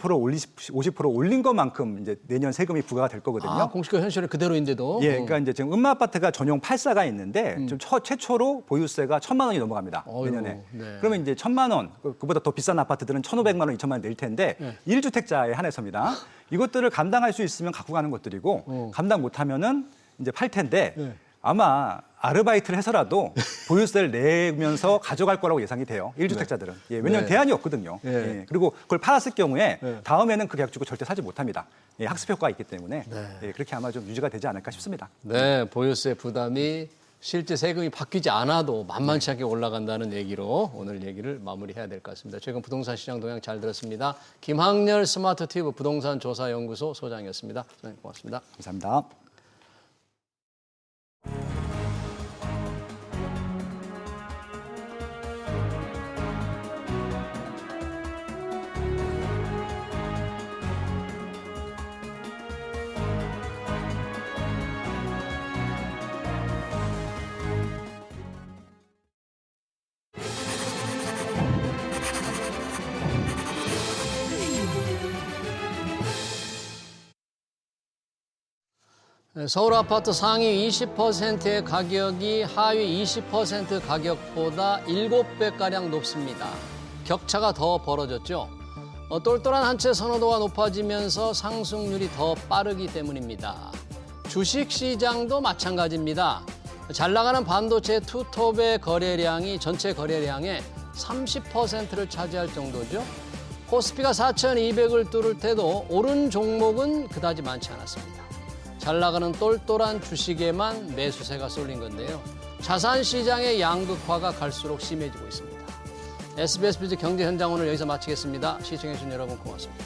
50% 올린 것만큼 이제 내년 세금이 부과가 될 거거든요. 공시가 현실은 그대로인데도. 예, 그러니까 이제 지금 음마아파트가 전용 8사가 있는데 좀 최초로 보유세가 1,000만 원이 넘어갑니다. 내년에. 네. 그러면 이제 1,000만 원, 그보다 더 비싼 아파트들은 1,500만 원, 2,000만 원 낼 텐데 1주택자에 한해서입니다. 이것들을 감당할 수 있으면 갖고 가는 것들이고 감당 못하면은 이제 팔 텐데 아마 아르바이트를 해서라도 보유세를 내면서 가져갈 거라고 예상이 돼요. 1주택자들은. 예, 왜냐하면 대안이 없거든요. 예, 그리고 그걸 팔았을 경우에 다음에는 그 계약 주고 절대 사지 못합니다. 예, 학습 효과가 있기 때문에 예, 그렇게 아마 좀 유지가 되지 않을까 싶습니다. 네, 보유세 부담이 실제 세금이 바뀌지 않아도 만만치 않게 올라간다는 얘기로 오늘 얘기를 마무리해야 될 것 같습니다. 최근 부동산 시장 동향 잘 들었습니다. 김학렬 스마트티브 부동산 조사연구소 소장이었습니다. 소장님 고맙습니다. 감사합니다. 서울 아파트 상위 20%의 가격이 하위 20% 가격보다 7배가량 높습니다. 격차가 더 벌어졌죠. 똘똘한 한 채 선호도가 높아지면서 상승률이 더 빠르기 때문입니다. 주식시장도 마찬가지입니다. 잘 나가는 반도체 투톱의 거래량이 전체 거래량의 30%를 차지할 정도죠. 코스피가 4,200을 뚫을 때도 오른 종목은 그다지 많지 않았습니다. 잘 나가는 똘똘한 주식에만 매수세가 쏠린 건데요. 자산 시장의 양극화가 갈수록 심해지고 있습니다. SBS 비즈 경제 현장 오늘 여기서 마치겠습니다. 시청해주신 여러분 고맙습니다.